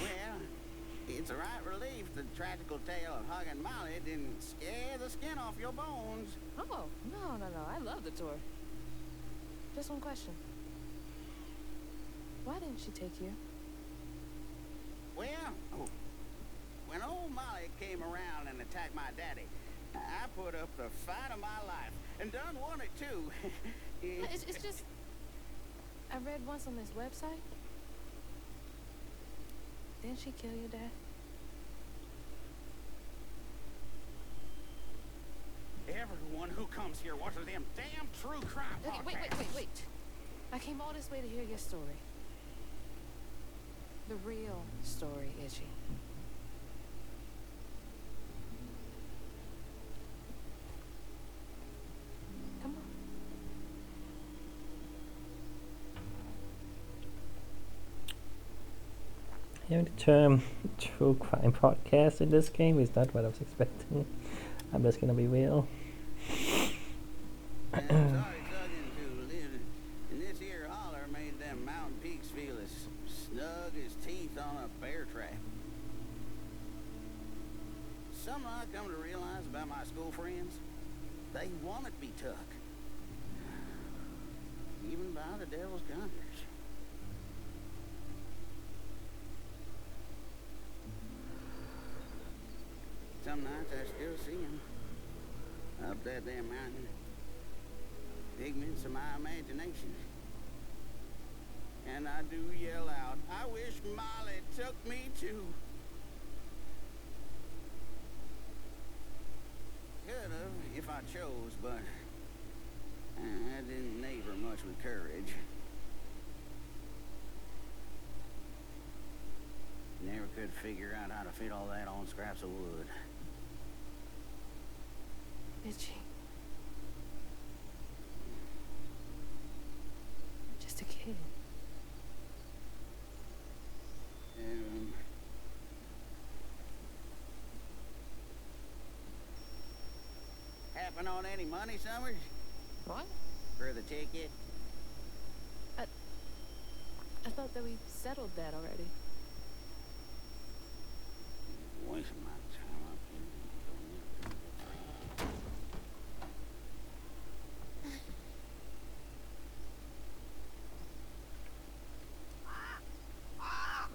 Well, it's a right relief the tragical tale of Hug and Molly didn't scare the skin off your bones. Oh, no. I love the tour. Just one question. Why didn't she take you? Well, when old Molly came around and attacked my daddy, I put up the fight of my life and done won it too. It's just... I read once on this website. Didn't she kill your dad? Everyone who comes here watches them damn true crime Okay, podcasts. wait. I came all this way to hear your story. The real story, Itchy. Come on. Hearing the term true crime podcast in this game is not what I was expecting. I'm just gonna be real. And sorry, Southern, to live in this here holler made them mountain peaks feel as snug as teeth on a bear trap. Something I come to realize about my school friends, they want to be took. Even by the devil's gunners. Some nights I still see them up that damn mountain. Figments of my imagination. And I do yell out, I wish Molly took me too. Could've if I chose, but I didn't neighbor much with courage. Never could figure out how to fit all that on scraps of wood. Itchy. I'm just a kid. Happen on any money, Summers? What? For the ticket? I thought that we settled that already. Wasting my time up here.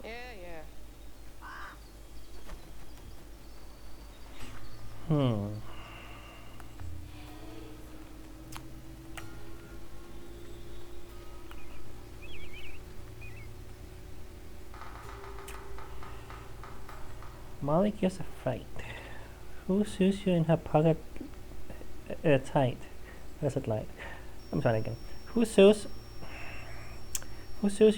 Yeah. Molly gives a fright. Who sews you in her pocket tight? What is it like? I'm trying again. Who sews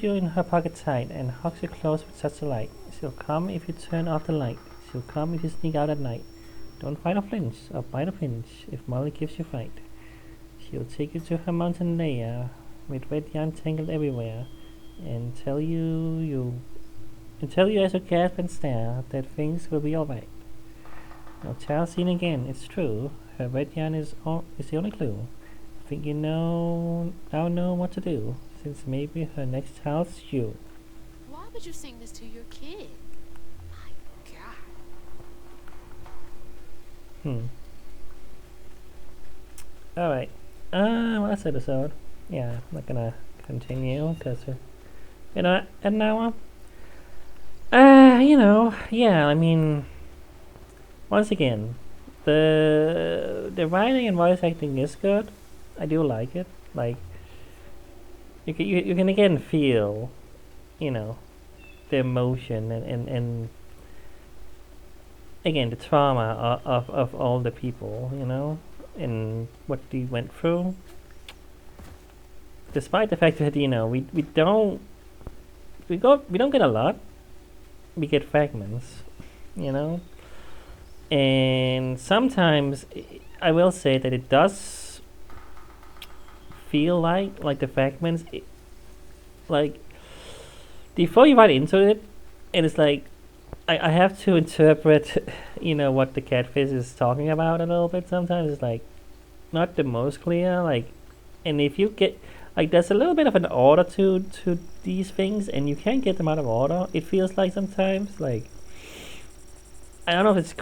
you in her pocket tight and hugs you close with such a light? She'll come if you turn off the light. She'll come if you sneak out at night. Don't fight or flinch, or bite or pinch, if Molly gives you fright. She'll take you to her mountain lair, with red yarn tangled everywhere, and tell you as you gasp and stare that things will be alright. Now child seen again, it's true. Her red yarn is the only clue. I think you now know what to do, since maybe her next child's you. Why would you sing this to your kid? My God. Alright. Last episode. Yeah, I'm not gonna continue because at an hour. Yeah, I mean, once again, the writing and voice acting is good. I do like it. Like, you can again feel, the emotion and again the trauma of all the people, and what they went through. Despite the fact that we don't get a lot. We get fragments, and sometimes I will say that it does feel like the fragments, like before you write into it, and it's like I have to interpret, what the catfish is talking about a little bit. Sometimes it's like not the most clear, and if you get there's a little bit of an order to these things, and you can't get them out of order. It feels like sometimes, I don't know if it's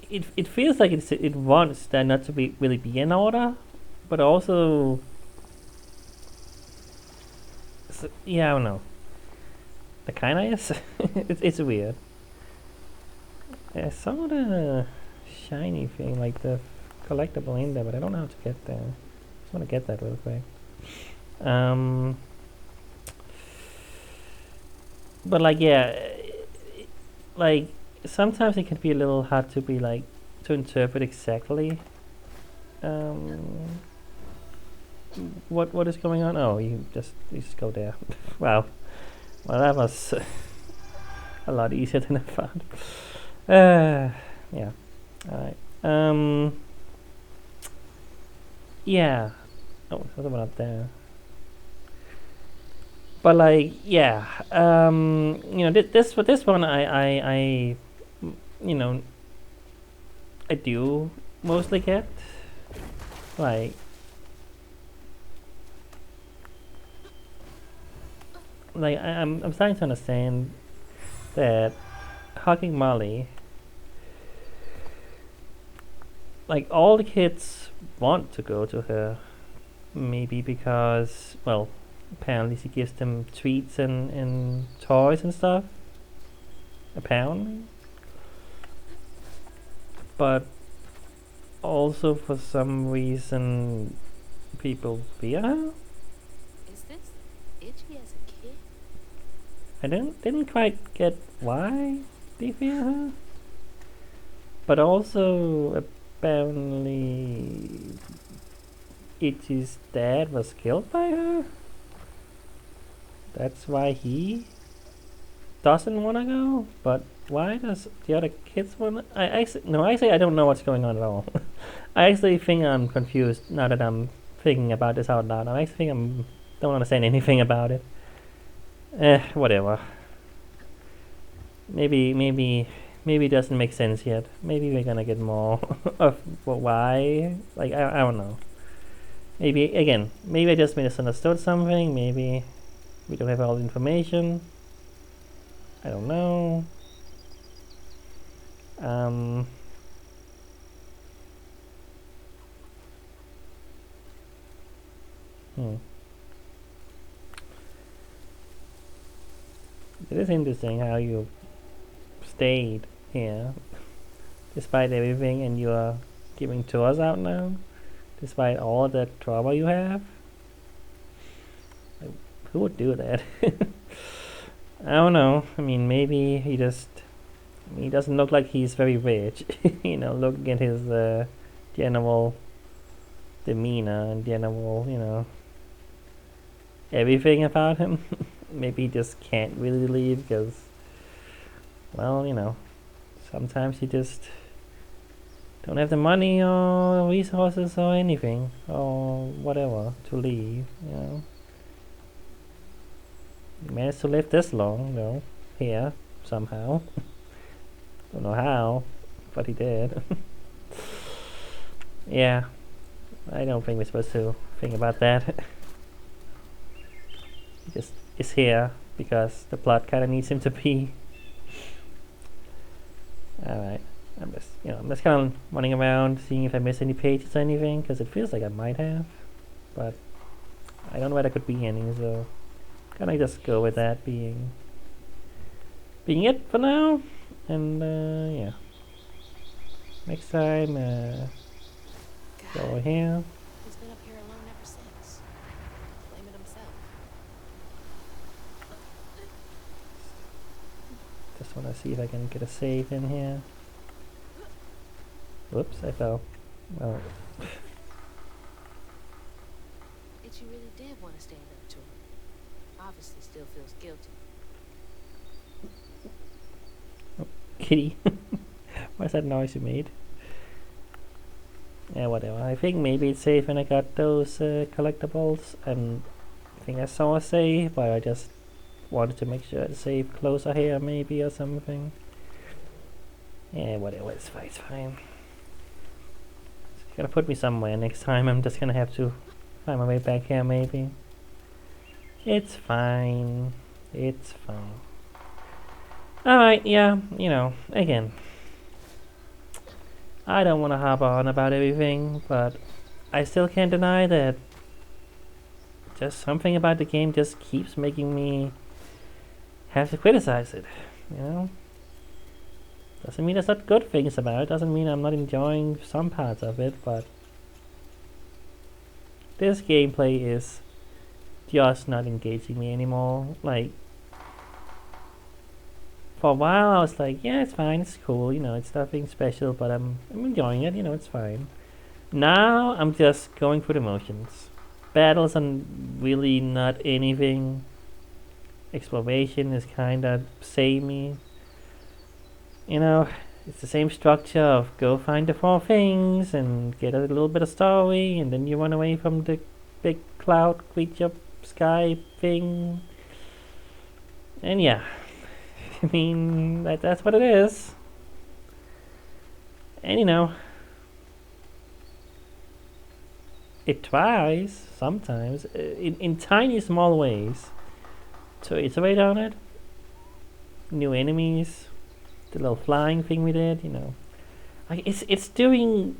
it feels like it wants that not to be really be in order, but also, I don't know. The kinda is. it's weird. I saw the shiny thing, like the collectible in there, but I don't know how to get there. Just want to get that real quick. But like, yeah, like sometimes it can be a little hard to be like to interpret exactly um, what is going on. Oh, you just go there. Wow, well that was a lot easier than I thought. Yeah, all right. Yeah. Oh, there's one up there. But like, yeah, you know, this one, you know, I do mostly get like I'm starting to understand that hugging Molly, like all the kids want to go to her, maybe because, well, apparently she gives them treats and toys and stuff, apparently, but also for some reason people fear her. Is this Itchy as a kid? I didn't quite get why they fear her, but also apparently Itchy's dad was killed by her. That's why he doesn't want to go. But why does the other kids want to? Actually, I don't know what's going on at all. I actually think I'm confused now that I'm thinking about this out loud. I actually think I don't understand anything about it. Whatever. Maybe it doesn't make sense yet. Maybe we're gonna get more of why. Like I don't know. Maybe I just misunderstood something. Maybe we don't have all the information. I don't know. Hmm. It is interesting how you stayed here despite everything, and you are giving tours out now despite all the trouble you have. Like, who would do that? I don't know. I mean, maybe he doesn't look like he's very rich. You know, looking at his general demeanor and general, you know, everything about him. Maybe he just can't really leave because, well, you know, sometimes you just don't have the money or resources or anything or whatever to leave, you know. He managed to live this long, though, here, somehow. Don't know how, but he did. Yeah, I don't think we're supposed to think about that. He just is here because the plot kind of needs him to be. Alright, I'm just kind of running around seeing if I miss any pages or anything, because it feels like I might have, but I don't know where there could be any, so kind of just go with that being it for now. And yeah, next time go here. He's been up here alone ever since. Blaming himself. Just want to see if I can get a save in here. Whoops, I fell. Well, Itchy really did want to stand up to him. Obviously still feels guilty. kitty. What's that noise you made? Yeah, whatever. I think maybe it's safe when I got those collectibles. And I think I saw a save, but I just wanted to make sure it's safe closer here, maybe, or something. Yeah, whatever. It's fine. It's fine. It's gonna put me somewhere next time. I'm just gonna have to find my way back here, maybe. It's fine. It's fine. Alright, yeah, you know, again, I don't want to harp on about everything, but I still can't deny that just something about the game just keeps making me have to criticize it, you know? Doesn't mean there's not good things about it, doesn't mean I'm not enjoying some parts of it, but this gameplay is just not engaging me anymore. Like, for a while I was like, yeah, it's fine, it's cool, you know, it's nothing special, but I'm enjoying it, you know, it's fine. Now I'm just going through the motions. Battles are really not anything. Exploration is kinda samey. You know, it's the same structure of go find the 4 things and get a little bit of story, and then you run away from the big cloud creature sky thing. And yeah, I mean, that's what it is. And you know, it tries sometimes in tiny small ways to iterate on it. New enemies, the little flying thing we did, you know, like it's doing.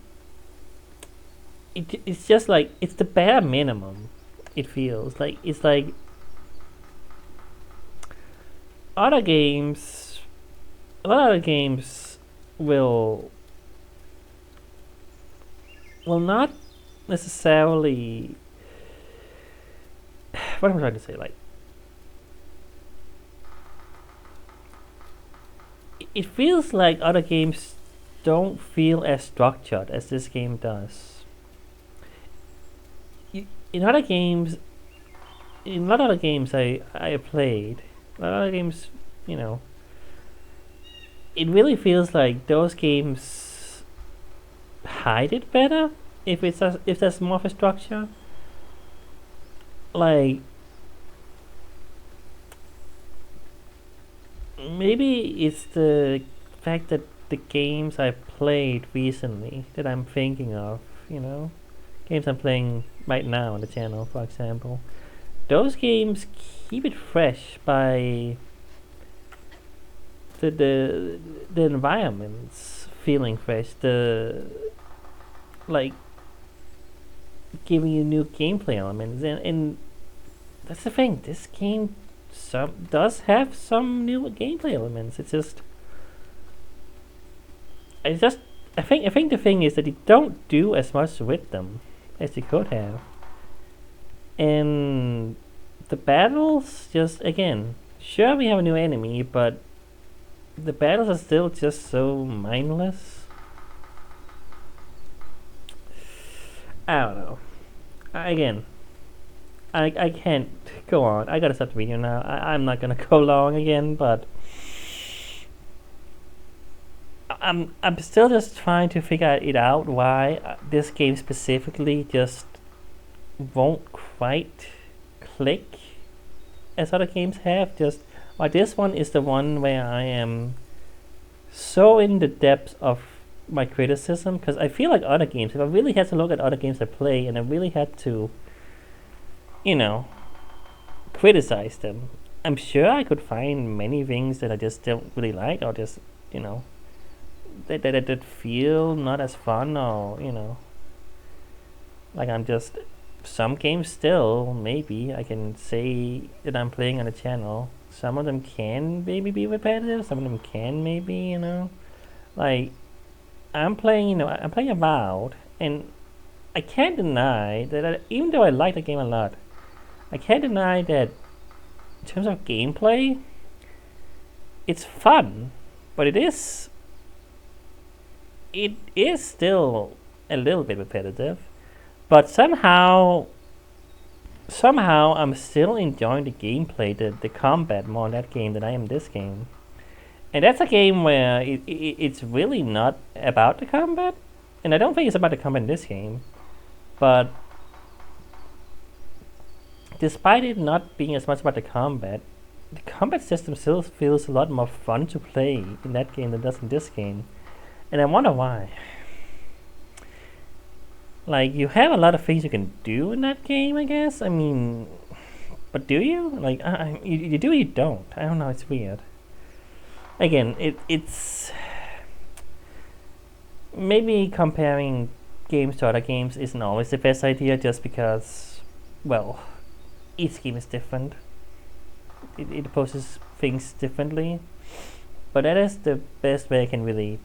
It's just like it's the bare minimum. It feels like it's like other games. A lot of other games will not necessarily. What am I trying to say? Like, it feels like other games don't feel as structured as this game does. In other games, in a lot of other games I played, a lot of other games, you know, it really feels like those games hide it better if there's more of a structure. Like, maybe it's the fact that the games I played recently that I'm thinking of, you know, games I'm playing right now on the channel, for example, those games keep it fresh by the environments feeling fresh, the like giving you new gameplay elements, and that's the thing. This game does have some new gameplay elements. I think the thing is that you don't do as much with them as you could have, and the battles just again. Sure, we have a new enemy, but the battles are still just so mindless. I don't know. I can't go on. I gotta stop the video now. I'm not gonna go long again, but I'm still just trying to figure it out why this game specifically just won't quite click as other games have. Just why this one is the one where I am so in the depths of my criticism, because I feel like other games, if I really had to look at other games I play and I really had to, you know, criticize them, I'm sure I could find many things that I just don't really like, or just, you know, that feel not as fun, or, you know, like I'm just, some games still, maybe I can say that I'm playing on the channel, some of them can maybe be repetitive, some of them can maybe, you know, like, I'm playing Avowed, and I can't deny that even though I like the game a lot, I can't deny that in terms of gameplay, it's fun, but it is still a little bit repetitive, but somehow I'm still enjoying the gameplay, the combat more in that game than I am this game. And that's a game where it's really not about the combat, and I don't think it's about the combat in this game, but despite it not being as much about the combat system still feels a lot more fun to play in that game than it does in this game. And I wonder why. Like, you have a lot of things you can do in that game, I guess. I mean, but do you? Like, you do or you don't? I don't know, it's weird. Again, it's... Maybe comparing games to other games isn't always the best idea, just because, well, each game is different. It approaches things differently. But that is the best way I can really,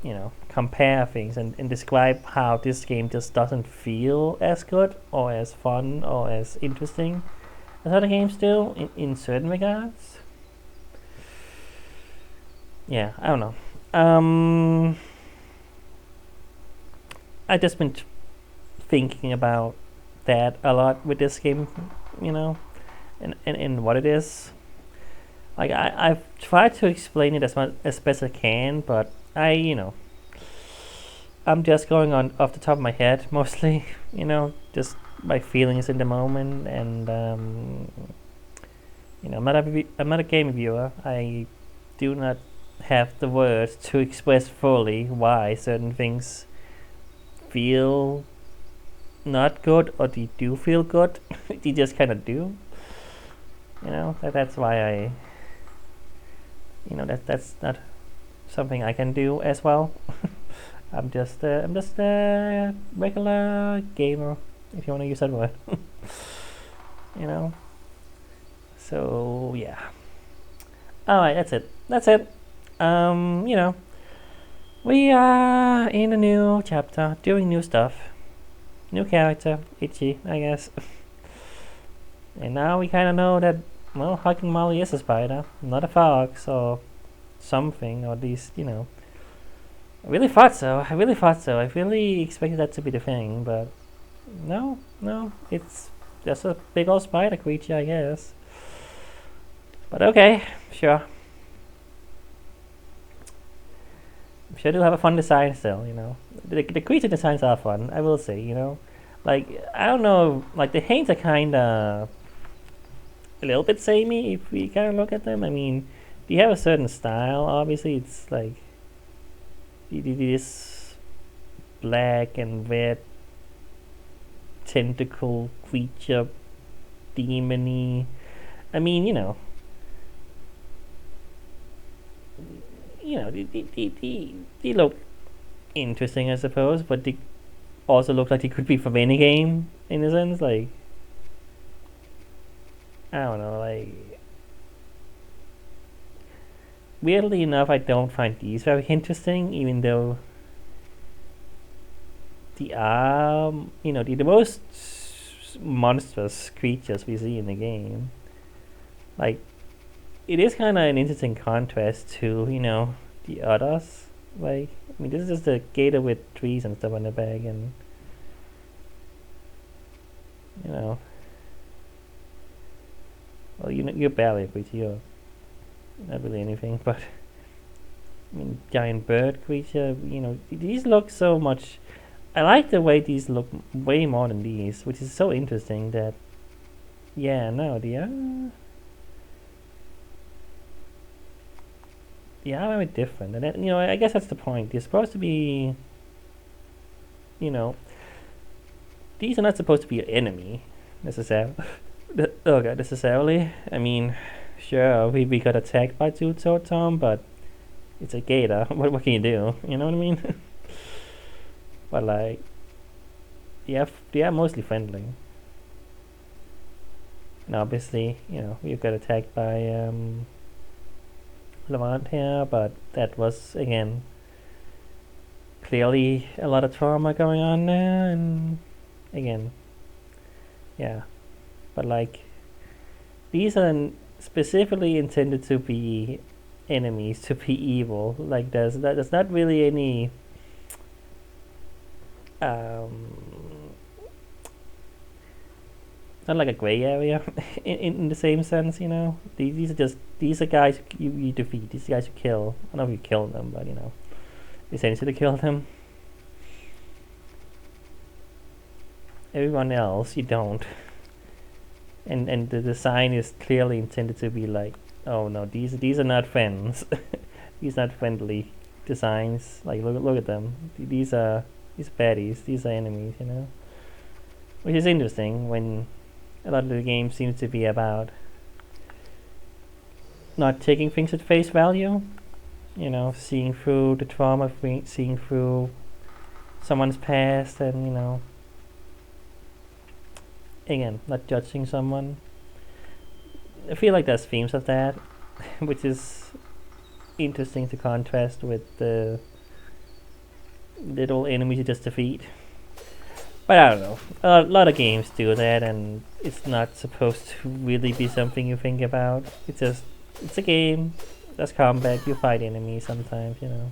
you know, compare things and describe how this game just doesn't feel as good or as fun or as interesting as other games do in certain regards. yeah, I don't know. Um, I just been thinking about that a lot with this game, you know, and what it is. Like I've tried to explain it as much as best I can, but I'm just going on off the top of my head mostly, just my feelings in the moment, and I'm not a game reviewer. I do not have the words to express fully why certain things feel not good or they do feel good. They just kind of do. That's why that's not something I can do as well. I'm just a regular gamer, if you want to use that word. you know. So yeah. All right, that's it. That's it. We are in a new chapter, doing new stuff, new character, Itchy, I guess. And now we kind of know that, well, Hugging Molly is a spider, not a fox or something, or at least, I really thought so. I really expected that to be the thing, but no, it's just a big old spider creature, I guess. But okay, sure. Sure do have a fun design still, The creature designs are fun, I will say, Like, I don't know, like the hands are kinda a little bit samey if we kinda look at them. I mean, they have a certain style, obviously. It's like this black and red tentacle creature demony. I mean, they look interesting, I suppose, but they also look like they could be from any game in a sense. Like, I don't know, like, weirdly enough, I don't find these very interesting, even though they are, the most monstrous creatures we see in the game. Like, it is kind of an interesting contrast to, the others. Like, I mean, this is just a gator with trees and stuff on the back, and, well, you're barely a creature, you're not really anything, but, I mean, giant bird creature, these look so much. I like the way these look way more than these, which is so interesting that, yeah, no, they are very different. And then, I guess that's the point. They're supposed to be, these are not supposed to be an enemy, necessarily. Necessarily. I mean, sure, we got attacked by Two Tom, but it's a gator. What can you do? You know what I mean? But like, they are mostly friendly. And obviously, we got attacked by Levant here, but that was again clearly a lot of trauma going on there, and again, yeah. But like, these are specifically intended to be enemies, to be evil. Like, there's not really any not like a gray area in the same sense, these are guys you defeat, these guys you kill. I don't know if you kill them, but essentially kill them. Everyone else you don't. And the design is clearly intended to be like, oh no, these are not friends. These are not friendly designs. Like, look at them. These are baddies. These are enemies. Which is interesting when a lot of the game seems to be about not taking things at face value. Seeing through the trauma, seeing through someone's past, and again, not judging someone. I feel like there's themes of that, which is interesting to contrast with the little enemies you just defeat. But I don't know. A lot of games do that, and it's not supposed to really be something you think about. It's a game. That's combat. You fight enemies sometimes, you know.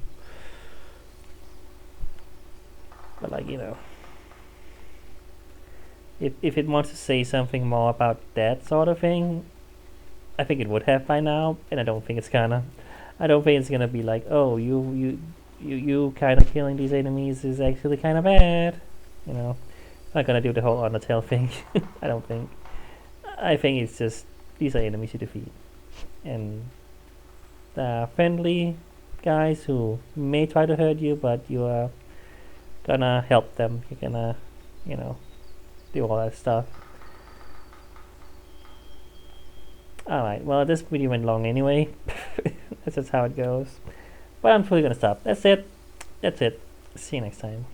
But like, you know, if it wants to say something more about that sort of thing, I think it would have by now, and I don't think it's gonna. I don't think it's gonna be like, oh, you kind of killing these enemies is actually kind of bad, you know. Not gonna do the whole Undertale thing. I don't think. I think it's just these are enemies you defeat, and friendly guys who may try to hurt you, but you are gonna help them. You're gonna, you know, do all that stuff. Alright, well, this video went long anyway. That's just how it goes. But I'm fully gonna stop. That's it. See you next time.